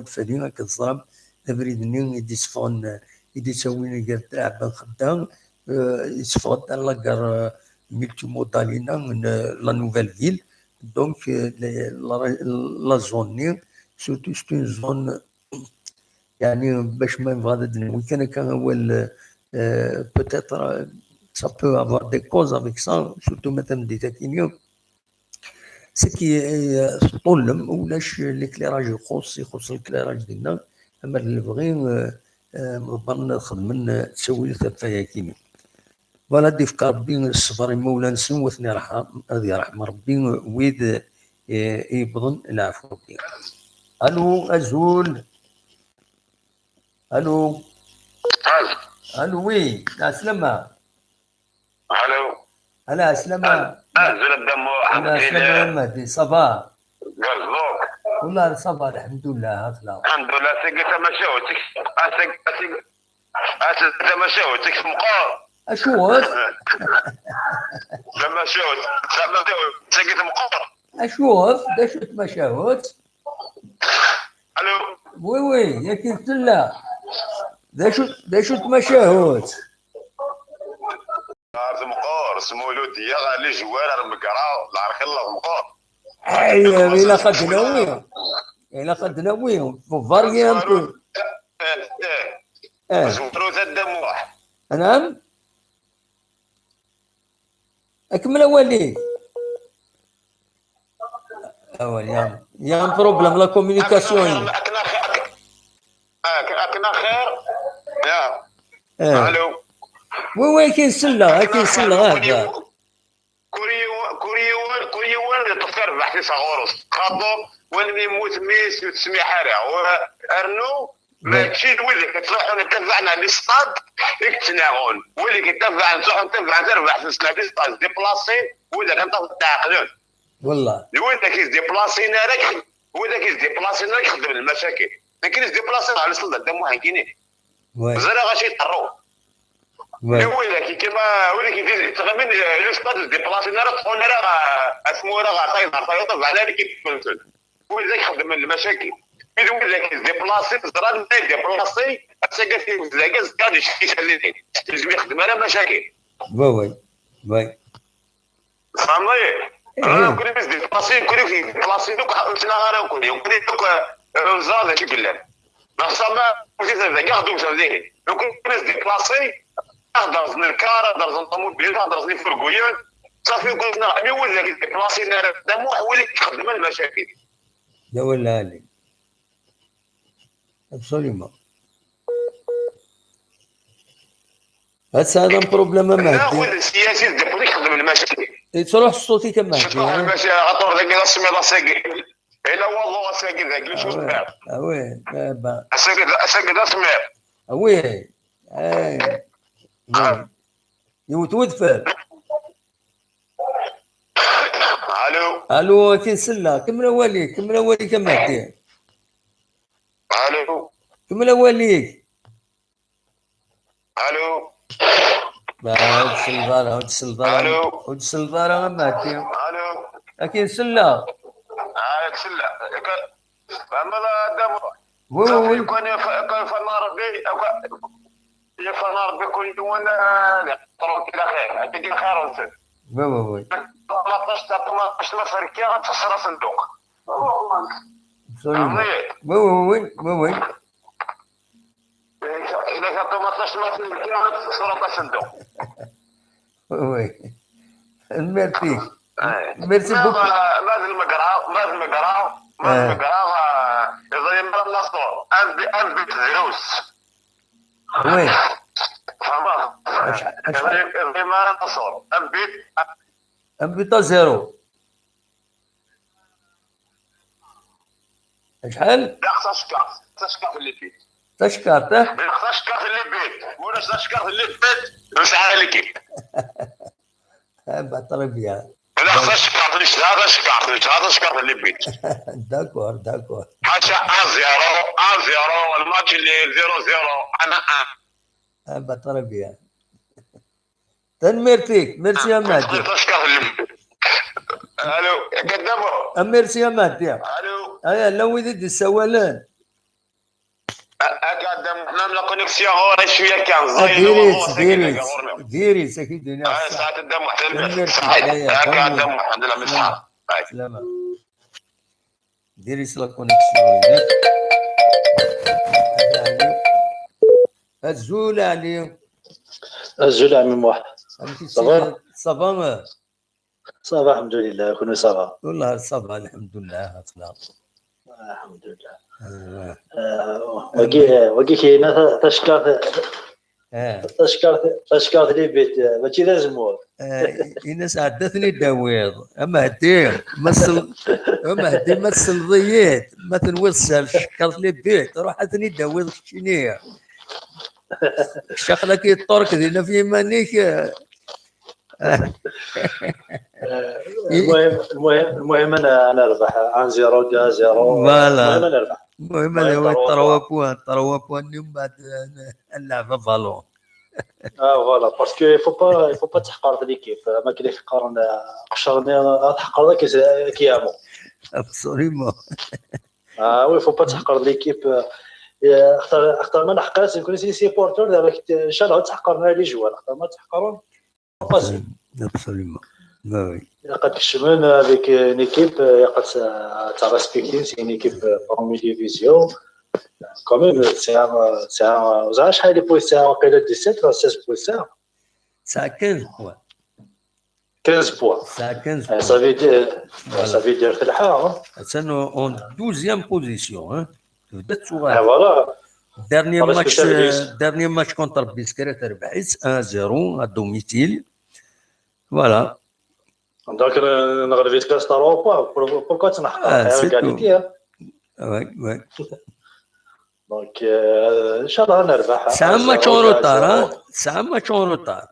فالي كتضرب تبريد نين يدي صفون يدي تسوي قال تلعب خدام il se fera dans la gare multimodalina la nouvelle ville. Donc, la zone, surtout c'est une zone, يعني باش ما نبغى نقول كان هو peut-être ça peut avoir des causes avec ça, surtout مثلا دي تاكينيو سي كي طولم ولاش ليكليراج يخص الكليراج ديالنا. اما اللي بغي نظن خدمن تسوي فيها كيما فوالا دي فكر ربي الصبر مولا نسن وثني هذه رحم ربي ويد يبضن العفو ربي. الو ازول الو وي السلامة. الو هلا سلامة. ازول الدم انا سلامة مهدي صباح. قصدوك والله صباح الحمد لله. الحمد لله. سقيت مشاوتك مشاوتك مقار اشوت لما شوت سقيت مقار اشوف دشت مشاوت. الو وي يا كنت لا دشت مشاوت عارف مقار سمولودية غالي جوار المقرا العرق الله مقار. ايوه الى خدنا ويهم فاريان بو زمرو الدموع. نعم اكمل اولي يا بروبليم لا كومونيكاسيون. اكنا خير يا الو وي كاين سله هذا كوريون تفكر بحثي صغورس خاطو وين يموت ميس وتسمي حارة وارنو ماشي اللي كتروحوا نتبعنا للصاد يكتناغون واللي كيتبع نتبع تربح في سنه للصاد ديبلاسي ولا كنطلع تعقلون والله وين كيز ديبلاسينا راك يخدم المشاكل ما كاينش ديبلاسينا على الصاد دمو هكيني زرا غاشي يطرو ولا كيما ولا كيدير تغمن للصاد ديبلاسينا راه تكون راه اسمو راه عطاي على اللي كيفهمتون ولا يخدم المشاكل. إذا ولا ديبلاسي زرا ديبلاسي أساقا في مزلاقة كان يشتي اللي لازم يخدم على مشاكل. وي فهمتي؟ أنا كل بس ديبلاسي كل في ديبلاسي دوك حاولتنا غير كل دوك زاد شي بالله. نحسب وزيد هذا ياخذوا سندين. كل بس ديبلاسي أخذ من الكار درز الطموبيل درز لي فرقويان صافي قلنا أنا ولا ديبلاسي نار دمو حولي يخدم المشاكل. يا ولا علي ابسوليومون هذا بروبليم مهدي. لا ولا السياسي ديبلي يخدم المشاكل. تروح صوتي كما تروح المشاكل غطور ذاك الاسمي لا ساقي الا والله ساقي ذاك اللي شو سمع وي بابا ساقي سمع وي يموت ودفر. الو كاين سله كمل اولي كما هدي. الو كمل اوليك. الو عود السلطانة ما هدي. الو كاين سله سله فما دام وي كان فنار بي يا فنار بي كل يوم طرق الى خير هذيك خير ونسد وي 18 فركيه غتخسر صندوق. وي إذا كان 18 فركيه غتخسر صندوق. وي ميرسي بوك. ماذا المقرا يظل النصر أنبت فيروس. وي فهمت؟ يظل النصر أنبت زيرو. شحال؟ تشكر في اللي بيت. تشكر في اللي بيت ولا تشكر في اللي بيت مش عالك. بطربيا. لا تشكر في اللي بيت. داكور حتى 1-0 الماتش اللي 0-0 انا بطربيا. ميرسي يا مهدي. تشكر في اللي بيت. الو قدامه ميرسي يا مهدي. الو ايا لو يدي السوالان قاعد حنا لا كونيكسيون غير شويه كان زايد ديري ساكي الدنيا ساعات الدم حتى صحيح قاعد الدم الحمد لله مسحه سلامة ديري لا كونيكسيون الزول علي الزول عمي واحد صافا صافا صافا الحمد لله كنا صافا والله صافا الحمد لله الحمد لله وكي كاينه تشكرت لي بيت ماشي لازم هو الناس عدتني الدويض اما هدي مثل ضييت ما تنوصل شكرت لي بيت روحتني الدويض شنية شغلك الطرق دينا في مانيك المهم انا اربح عن 0-0 المهم انا اربح المهم هذا هو 3 بوان من بعد اللعبه فالون فوالا باسكو يفو با تحقر ليكيب ما كاين يحقر قشرني تحقر كيامو ابسوليمون وي فو با تحقر ليكيب اختار ما نحقرش نكون سي بورتور دابا ان شاء الله تحقرنا لي جوال اختار ما تحقرون باسي ابسوليمون قد كشمن افيك une équipe قد تاع ريسبكتين سي une équipe برومي ديفيزيون كومين ساعه زعما شحال لي بوينت ساعه واقيلا 17 ولا 16 بوينت ساعه 15 بوان 15 بوان صافي دير في الحاره سانو اون 12e بوزيسيون بدات صغار فوالا dernier match contre Biscarret ربحت 1-0 à domicile voilà donc نغلبيت كاس اوروبا بوركو تنحقق كاليتي وي دونك ان شاء الله نربح ساعه ماتش روتار ساعه ماتش روتار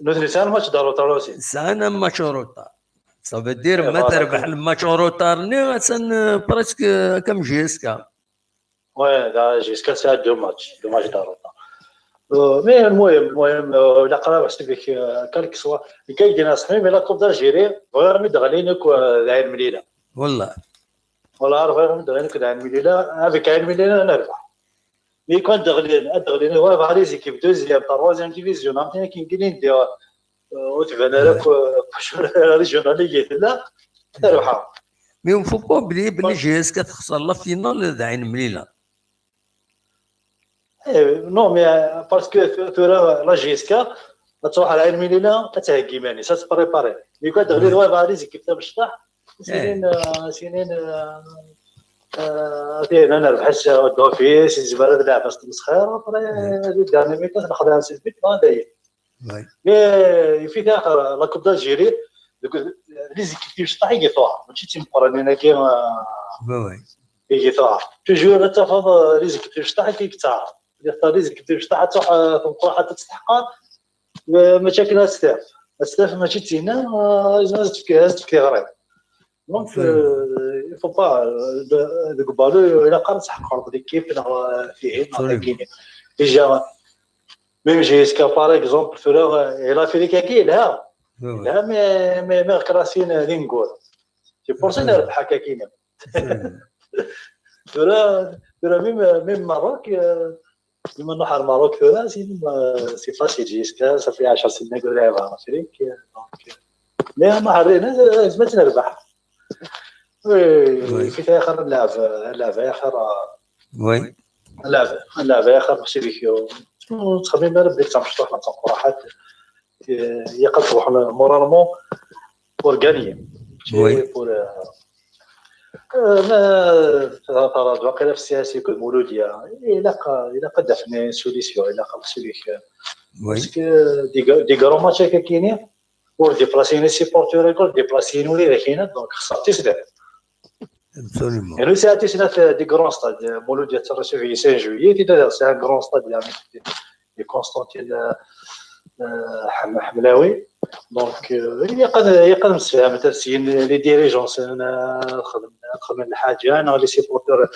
نوتري ساعه ماتش روتار ساعه ماتش روتار صافي دير ما تربح الماتش روتار ني سن بريسك كم جيسكا وي دا جيسكا ساعه دو ماتش روتار مي المهم لا قرا حسيت بك كالك سوا كاين دينا صحيح لا كوب دالجيري غير مد غالينك العين مليله والله عارف غير مد غالينك العين مليله افيك عين مليله نربح مي كون دغلين هو فالي زيكيب دوزيام تروازيام ديفيزيون عرفتي كي نقول ندير وتبان لك ريجيوناليه لا نربحها مي اون فو با بلي بلي جيس كتخسر لا فينال عين مليله نو مي باسكو ثورا لا جيسكا تروح على عين ميلينا تتهكي ماني تبريباري مي كون تغلي روا فاليزي كيف تمشطح سنين انا نربح الدوفي سي زباله لعبه مسخره ابري دارني ميت ناخذها سي بيت ما داير مي في اخر لا كوب دالجيري لي زيكيب تمشطح يقطعوا ماشي تيمقرانين كي يقطعوا توجور تفضل لي زيكيب تمشطح كيقطع يختار لي زيكيب تمشطح تروح حتى تستحقر مشاكل استاف ماشي تينا هزت في غريب دونك فو با دو بالو الى قرص حق ليكيب فيه كاين ديجا ميم جيسكا باغ اكزومبل فلور الى فيليكا كاينها لا مي كراسين لي نقول سي بور سي نربح هكا كاين فلور ميم ماروك بما نروح على الماروك ثورا سي فاسيل جيسكا صافي 10 سنين نقول لها فريك دونك مي ما حرينا لازم تربح وي في اخر اللعب اخر وي اللعب اخر ماشي بك تخمم انا بديت تمشطح مع القراحات يقد تروح مورالمون بور غاني وي بور ما ترى واقيلا في السياسي كل مولوديه الا قد دفني سوليسيون الا قد سوليك باسكو دي كرون ماتش كاينين بور ديبلاسيني سيبورتور يقول ديبلاسيني ولا كاينه دونك خصها تسدد ابسوليومون يعني ساعتي سنه دي كرون ستاد مولوديه ترسو في سان جويي تي سي ان كرون ستاد دي كونستانتين حملاوي دونك يقدر نسفهم مثلا لي ديريجون نخدم الحاجه انا لي سيبورتور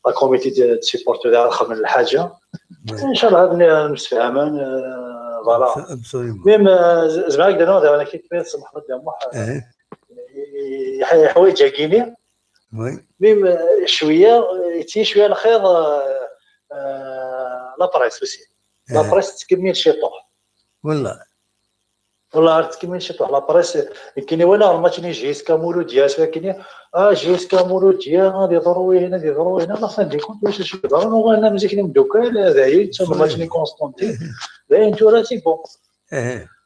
لا كوميتي دي سيبورتور نخدم الحاجه ان شاء الله نسفهم فوالا ميم زعما هكذا انا كي تبين محمد دموح حوايج كاينين ميم شويه تي شويه الخير لا بريس وسي لا بريس تكمل شي طوح والله تكمل شي طوح لا بريس كاين ولا الماتش اللي جيسكا مولوديا كاين جيسكا مولوديا غادي يضروا هنا يضروا هنا ما فهمتش كنت واش شي يضروا انا مزيان مدوكال هذايا تما الماتش اللي كونستانتين لا انت راسي بون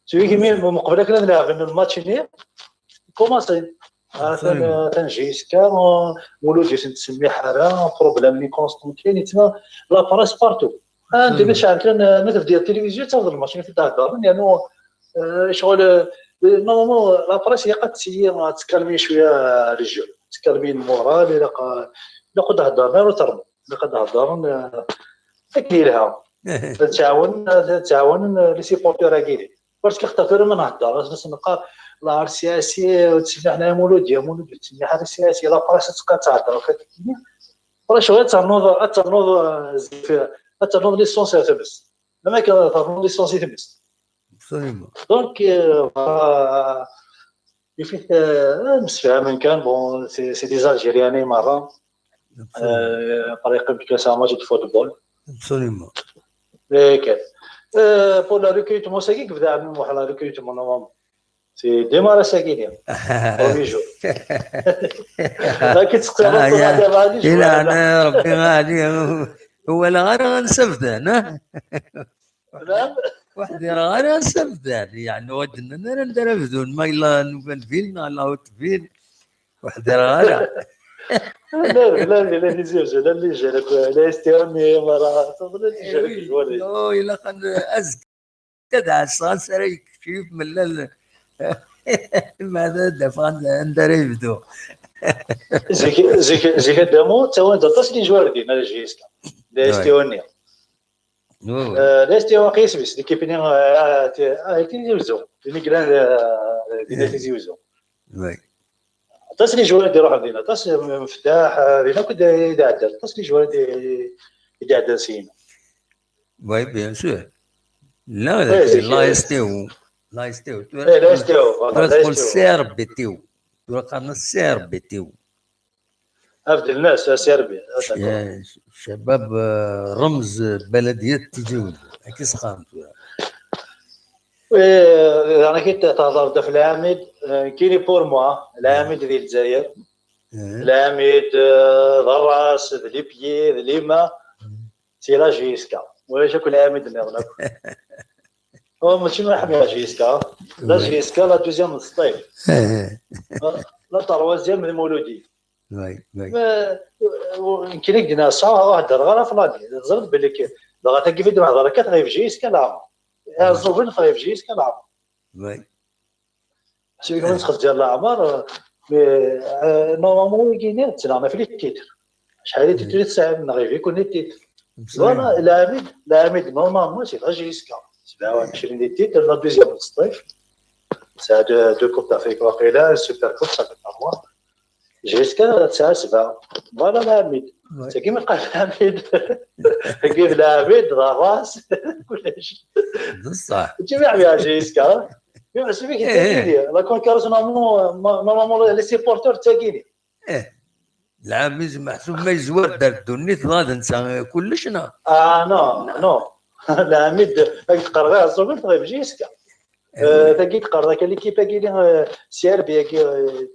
سوي كيما من قبل كنا نلعب الماتش اللي كوماسي جيسكا مولوديا تسمي حرام بروبليم لي كونستانتين تما لا بريس بارتو انت باش عندنا مثل ديال التلفزيون تاخذ الماتش اللي تهضر لانه شغل نورمالمون لا بريس هي قد تكلمي شويه الرجال تكلمي المورال الا قد تهضر وترمي الا قد تهضر تكلي لها تعاون لي سيبورتور كاينين باسكو اختار ما نهضر باش نلقى لا سياسي وتسمي حنايا مولوديا تسمي حاجه سياسيه لا بريس تبقى تهضر كتكلمي راه شغل تنوض ليسونسيال تبس ما كان تنوض ليسونسي تبس دونك يفيد نسفهم كان بون سي دي الجيرياني مره طريقه كاس ماتش دو فوتبول ابسوليومون كان بور لا ريكروتمون ساكي بدا عندنا واحد لا ريكروتمون نورمالمون سي ديمارا ساكينيا برومي جو لكن تقرا لا انا ربي غادي هو لا غير غنسفدان نعم واحد راه غير غنسفدان يعني ودنا ندير بدون ما الا نوفل فيل لا هوت فيل واحد راه غير لا نزيد اللي جالك لا استيرني مرة تفضل اللي جالك جوالي او الا كان ازك تدعى الصاص رايك كيف من ماذا دفع ندير يبدو زيك دامو تا وين درتش لي جوار ديالنا جيسكا لا استيرني لا استيرني قيس اللي كيفني تيزيوزو اللي كان تيزيوزو تصلي جوال دي روح دينا تص مفتاح دينا كدا يدعدل تصلي جوال دي يدعدل سينا وي بيان سور لا لا يستوي لا يستوي لا يستوي تقول سيربيتيو تقول سيربيتيو افضل الناس سيربي شباب رمز بلدية تجاوز هكي سخان انا كنت تهضر في العامد كاين بور موا العامد ديال الجزائر العامد ضراس لي بيي لي ما سي لا جيسكا ولا شكون العامد اللي غلب هو ماشي ما حبها جيسكا لا جيسكا لا دوزيام الصيف لا تروازيام من المولوديه يمكن لك دينا صا هضر غير فلاني زرت بالك ضغط كيف يدير هضر كتغيب جيسكا لا الظروف في جيس كان عمر وي شي كمان تخرج ديال العمر نورمالمون كاين تسمع في التيتر شحال تيتر ساعه من غير يكون التيتر فوالا العامد نورمالمون سي لا جيسكا 27 دي تيتر لا دوزيام الصيف ساعه دو كوب دافريك واقيلا سوبر كوب ساعه الاروا جيسكا ساعه 7 فوالا العامد حتى كيما قال العامد كيف العامد الراس كلشي بصح جميع بها جيسكا بما سميك تاكيني لا كون كارس نورمالمون لي سيبورتور تاكيني العامد محسوب ما يزور دار الدنيا غادي نسى كلش نو العامد تقرا غير الصوبر تغيب جيسكا تاكي تقرا كاين ليكيب كاين سيربيا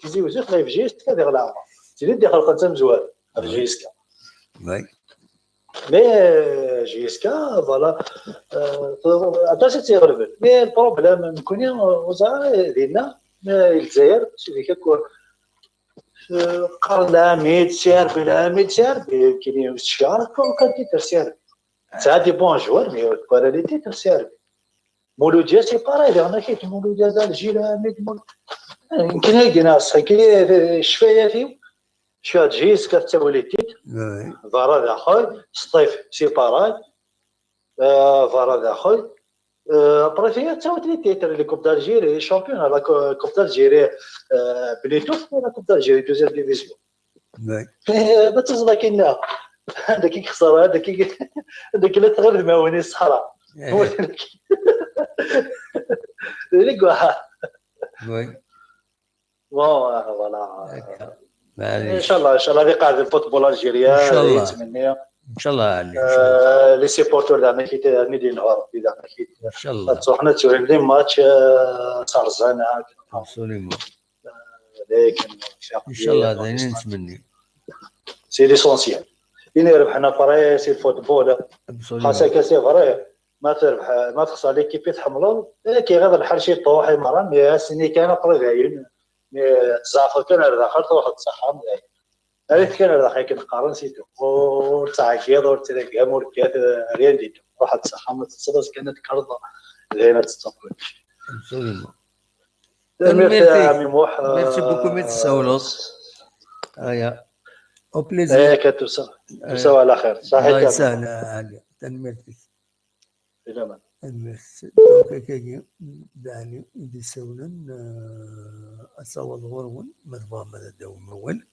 كيزي وزير تغيب جيسكا ديال العام تزيد ديال خلقه تمزوال جيسكا وي مي جيسكا فوالا عطاش تيغربل مي البروبليم نكوني وزاره ديالنا الجزائر شي كيكون قرن العامد سيربي العامد سيربي كاين الشعار كان تيتر سيربي ساعات دي بون جوار مي كواليتي تيتر سيربي مولوديا سي باراي انا كيت مولوديا ديال الجيل العامد يمكن هاي ناس كاين الشفاياتي شاد جيسكا تسوي تيت فارا داخل الصيف سي باراي فارا داخل بريفير تسوي لي تيتر اللي كوب دالجيري شامبيون على كوب دالجيري بليتو ولا كوب دالجيري دوزيام ديفيزيون ما تصل كاين هذاك يخسر هذاك اللي تغير الماوني الصحراء اللي قاعد وي فوالا ان شاء الله هذه قاعده الفوتبول الجيريا ان شاء الله يتمنى ان شاء الله علي ان شاء الله لي سيبورتور زعما كي نهار زعما ان شاء الله حنا تورين لي ماتش صار زانا ابسوليمون لكن ان شاء الله دايرين نتمني سي ليسونسيال إن ربحنا فري سي الفوتبول خاصة كسي فري ما تربح ما تخسر ليكيب يتحملوا كي غير الحال شي طوح مرة مي سني كان قريب عين مي زعفر كان داخل طوح الصحة هذيك كان داخل كنقارن سيتو وتعقيد وتلاقى موركات ريان ديتو واحد الصحة ما تصدق كانت كرضة زينة تستقبل ابسوليمون ميرسي بوكو ميرسي ساولوس هيا او بليزير كتوسع على خير صحيح الله يسهل عليك تنمرتك بلا الميرسي دونك كاين دعني يدي سولن اصاول غرون مرضى ماذا داو مول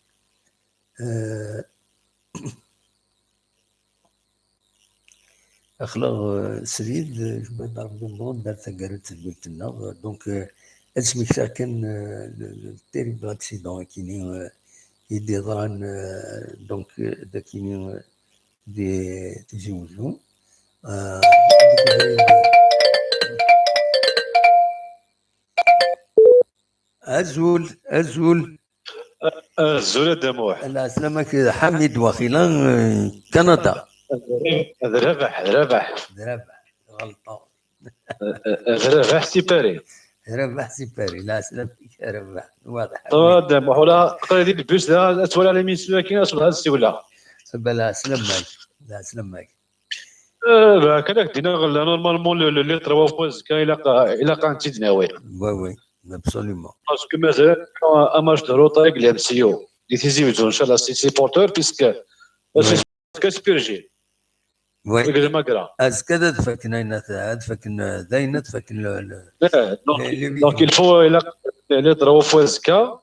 اخلاق سريد جبت ضرب دون دار تقارت قلت لنا دونك اسمي كان التيريبل اكسيدون كيني يدي ضران دونك داكيني دي تزوجوا أزول دموح لا سلامك حميد وخيلا كندا ذربح غلطة ذربح سيباري ربح سيباري لا سلامك ربح واضح دموح ولا قطري البوس لا تولى على ميسو كاين اصبح السيوله بلا سلامك لا سلامك كذاك دينا نورمالمون لي تروا فوز كاين الى كانت تدناوي وي ابسوليومون باسكو مازال اماش درو طريق لابسيو لي تيزيوزو ان شاء الله سي بورتور بيسك كاسبيرجي وي يقدر ما قرا از كذا دفكنا داينه دفكنا دونك الفو الى تروا فوز كا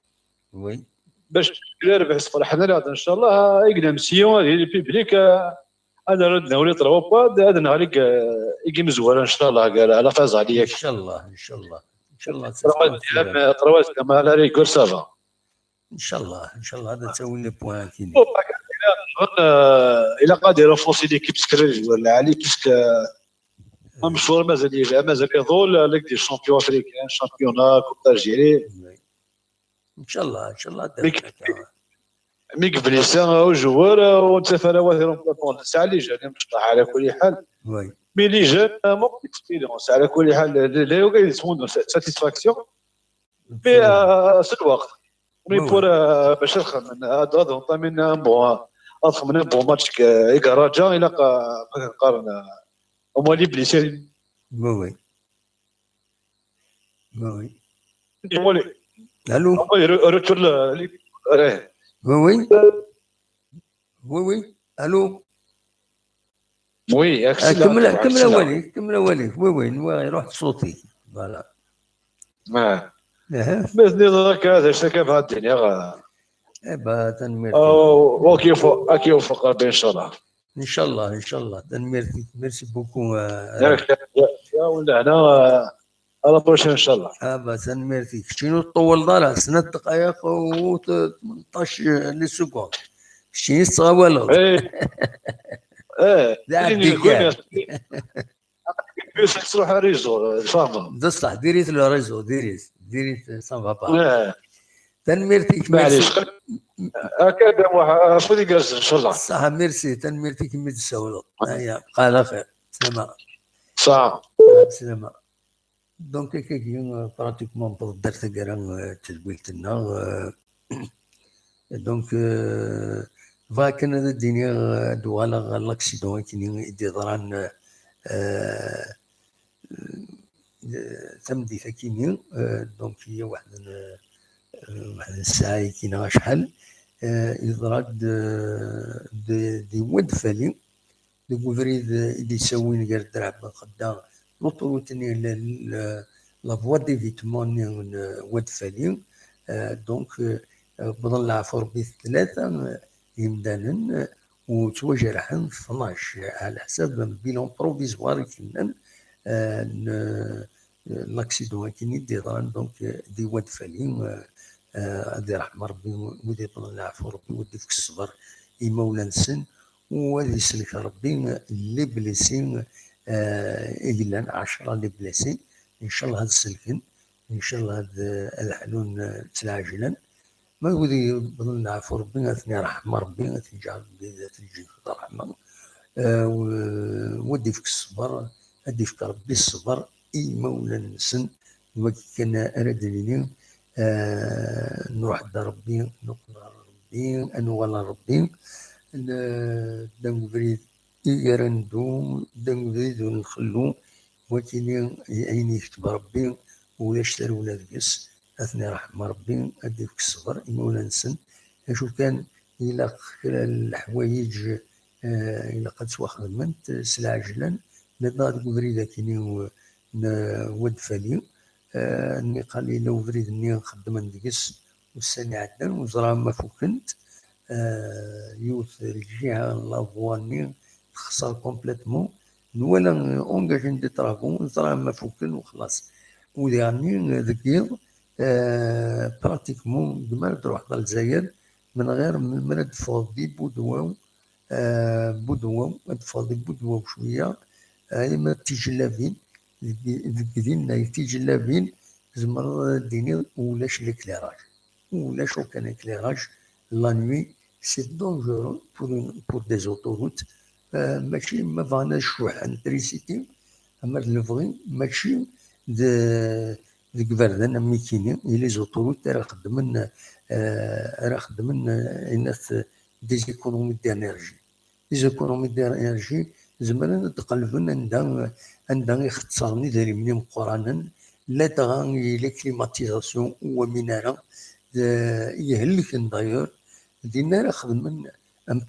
وي باش يربح فرحنا ان شاء الله يقدر مسيو لي بيبليك انا ردنا ولي تروا با هذا نهار يجي مزوره ان شاء الله قال على فاز عليك ان شاء الله تروا كما لا ريغور سافا ان شاء الله هذا تسوي لي بوان كاين الى قادر يرفوسي ليكيب سكريج ولا علي باسكو مشوار مازال يظل ليك دي شامبيون افريكان شامبيونا كوب الجيري ان شاء الله مي قبل يسا جوار وانت فراوات رومبلاسون ساعه اللي جا مشطح على كل حال وي مي لي جون مو اكسبيريونس على كل حال لا يسمون ساتيسفاكسيون في الوقت مي بور باش نخمن هذا نطمن بون اخمن بون ماتش كراجا الى نقارن ومالي بليسير وي مولي الو روتور وي الو وي كمل اولي وي روح صوتي فوالا بس نظرك هذا اشتكى بهذه الدنيا تنميرتي اوكي وفق ربي ان شاء الله ان شاء الله تنميرتي ميرسي بوكو ولا هنا على بروشين ان شاء الله تنميرتي شنو طول ضرع سنة دقائق و 18 لي سكوند شنو صغاولو بس تروح ريزو فاهم بصح ديريت لو ريزو ديريت سان فابا تنميرتيك معليش هكذا خذي جالس ان شاء الله صح ميرسي تنميرتيك ميت السولو هيا قال خير سلامة صح سلامة دونك كاين براتيكمون درت كاع تدويلتنا دونك فاكن هذا الدنيا دوالا لاكسيدون كاين يدي ضران تمدي كاين دونك هي واحد الساعه كاينه شحال يضرب دي ود فالي دي كوفريد اللي يسوين غير الدرع بالخدام لوطوتني لا فوا ديفيتمون ود فالي دونك بظل عفور بثلاثه يمدانا وتوجرحن 12 على حساب بيلون بروفيزوار كنا لاكسيدون كاين دي ضران دونك دي ود فالي هذه رحمة ربي ودي يطول العفو ربي ودي فيك الصبر إما ولا نسن وهذه يسلك ربي اللي بليسين إلا 10 اللي بليسين إن شاء الله هاد السلكن إن شاء الله هاد الحلول تلعجلا ما ودي يطول العفو ربي أثني رحمة ربي أثني جعل ربي ذات الجنة رحمة ودي فيك الصبر ودي فيك ربي الصبر إما ولا نسن وكان أراد لي نروح دا ربي نقرا ربي أنوال ربي دام بريد يرندو دام بريد ونخلو وكيني عيني يكتب ربي ولا شتر ولا ذكس أثني رحمة ربي أديك الصبر إما ولا نسن أشوف كان إلا الحوايج إلا قد سوا خدمت سلعجلا نضاد بريد كيني ود فالي اني قال لي لو بريد اني نخدم ندقس والسنة عدنا وزرا ما فوكنت يوث الجهة لافواني تخسر كومبليتمون ولا اونجاجي ندي طرافون زرا ما فوكن وخلاص وديرني ذكير براتيكمون قبل تروح للجزائر من غير من تفضي بودواو تفضي بودواو شوية ما تيجي لافين ذكرين تيجي لافين زمر ديني ولاش ليكليراج ولاش كان éclairage la nuit c'est dangereux pour des autoroutes ماشي ما فانا شوح انتريسيتي اما الفغي ماشي ذيك بردان ميكيني لي زوتوروت راه خدمن الناس دي زيكونومي دينيرجي زمرنا تقلبنا عندنا يختصرني داري مني مقرانا لا تغاني لي كليماتيزاسيون ومنارا يهلك دايور دينا خدمن ان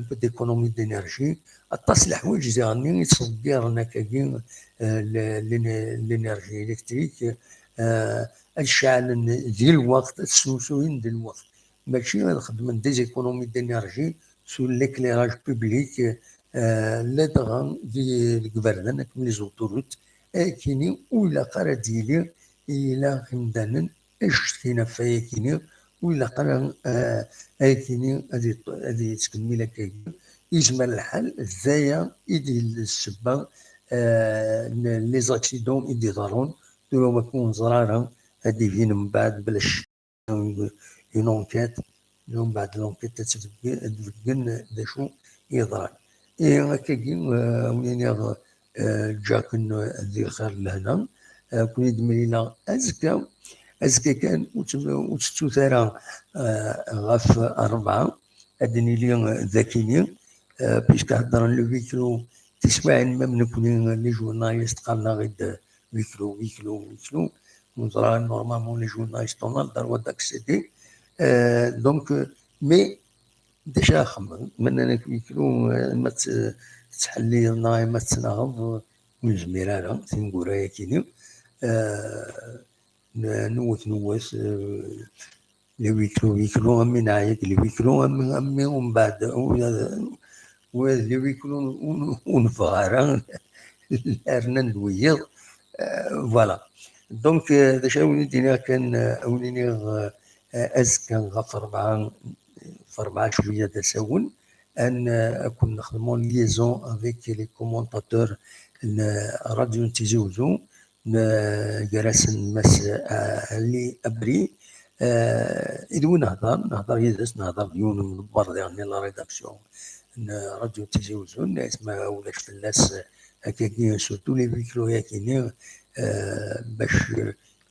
بو ديكونومي دينيرجي اطاس الحوايج زيرني يتصدرنا كاين الانرجي الكتريك الشعل ديال الوقت السوسوين ديال الوقت ماشي نخدم دي زيكونومي دينيرجي سو ليكليراج بوبليك لا دغا في الكبردان كم لي زوتوروت كيني ولا قرا ديالي الى خمدانا اش كاينه فيا كيني ولا قرا كيني هذه تكمل لك يجمل الحال زايا يدي السبه لي زاكسيدون يدي ضرون دو ما كون زراره هذه فين من بعد بلاش اون اونكيت من بعد لونكيت تتبين شو يضرب هكاكي وليني جاكن ذي خير لهنا كون يدمرينا أزكى كان وتستثار غف 4 أدني لي ذاكيني بيسك هضر لو فيكلو تسمع ما منكوني لي جورناليست قالنا غير فيكلو ونظرا نورمالمون لي جورناليست طونال داروا داك السيدي دونك مي ديجا خمم من انا فيكلو ما تحلي لنا ما تناغض من زميرانه تنقول كيني نوث لي ويكلو امي نعيط لي ويكلو امي ومن بعد لي ويكلو ونفغر الارنا ندويض فوالا دونك داش وليدينا كان وليني ازكى غف 4 شويه تساون ان اكون نخدمون ليزون افيك لي كومونتاتور راديو تيزي وزو جلس المس اللي ابري اذا نهضر يدرس نهضر ديون من برا يعني لا ريداكسيون راديو تيزي وزو اسمها ولاش فلاس هكاكي سورتو لي فيكلو ياكيني باش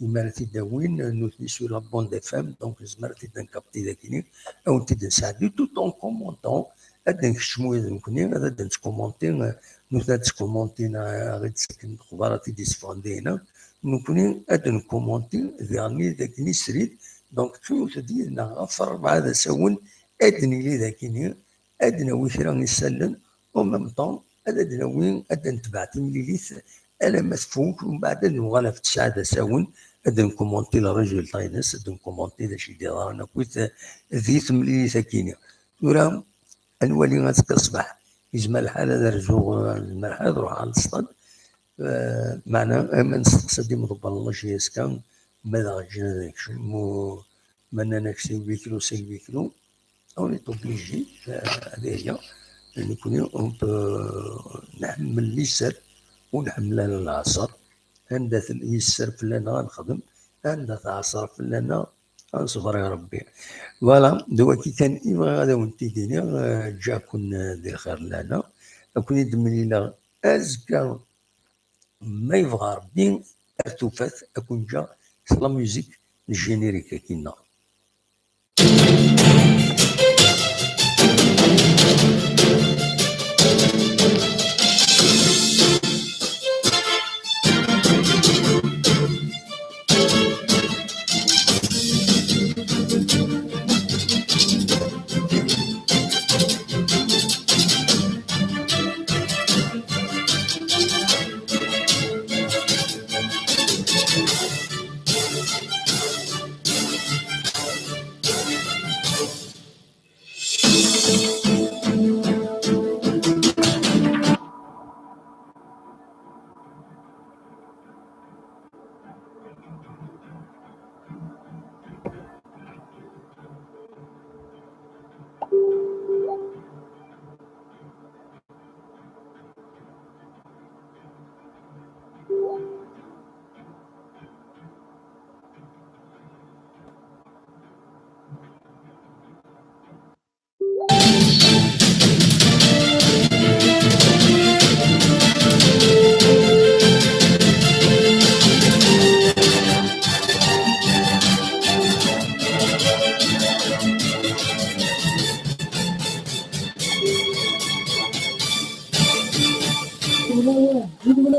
يمارتي داوين نوتني سو لا بون دي فام دونك زمرتي دنكابتي داكيني او تي نساعدو تو طون كومونطون هاد نكشمو يمكنني هذا نتكومونتي نوثا تكومونتينا غير تسكن خباراتي دي سفاندينا نكوني هاد نكومونتي يعني داكني سريت دونك تو ديالنا غفر مع هذا سون ادني لي داكيني ادنا ويش راني نسلم او ميم طون هذا وين هذا نتبعتي مليليث انا ما تفوق ومن بعد نغلا في 9 ساون هذا نكومونتي الرجل تاينس هذا نكومونتي ذا شي دير انا كنت ذيت مليليث كيني ورا انولي غتك الصباح يجمع الحال هذا رجوع المرحاض روح على الصطاد معنا ما نستقصد ديما ضب الله شي يسكن ماذا جينا داكشي ماننا نكسيو بيكلو 5 بيكلو اون ايت اوبليجي هذه هي نكون نحمل اليسار ونحمل العصر عندها اليسار فلانة غنخدم عندها العصر فلانة غنصبر يا ربي فوالا دوا كي كان إما غادا ونتي ديني جا كون دير خير لنا كون يدمني لا أزكى ما يبغى ربي ارتفات أكون جا لا ميوزيك الجينيريك كينا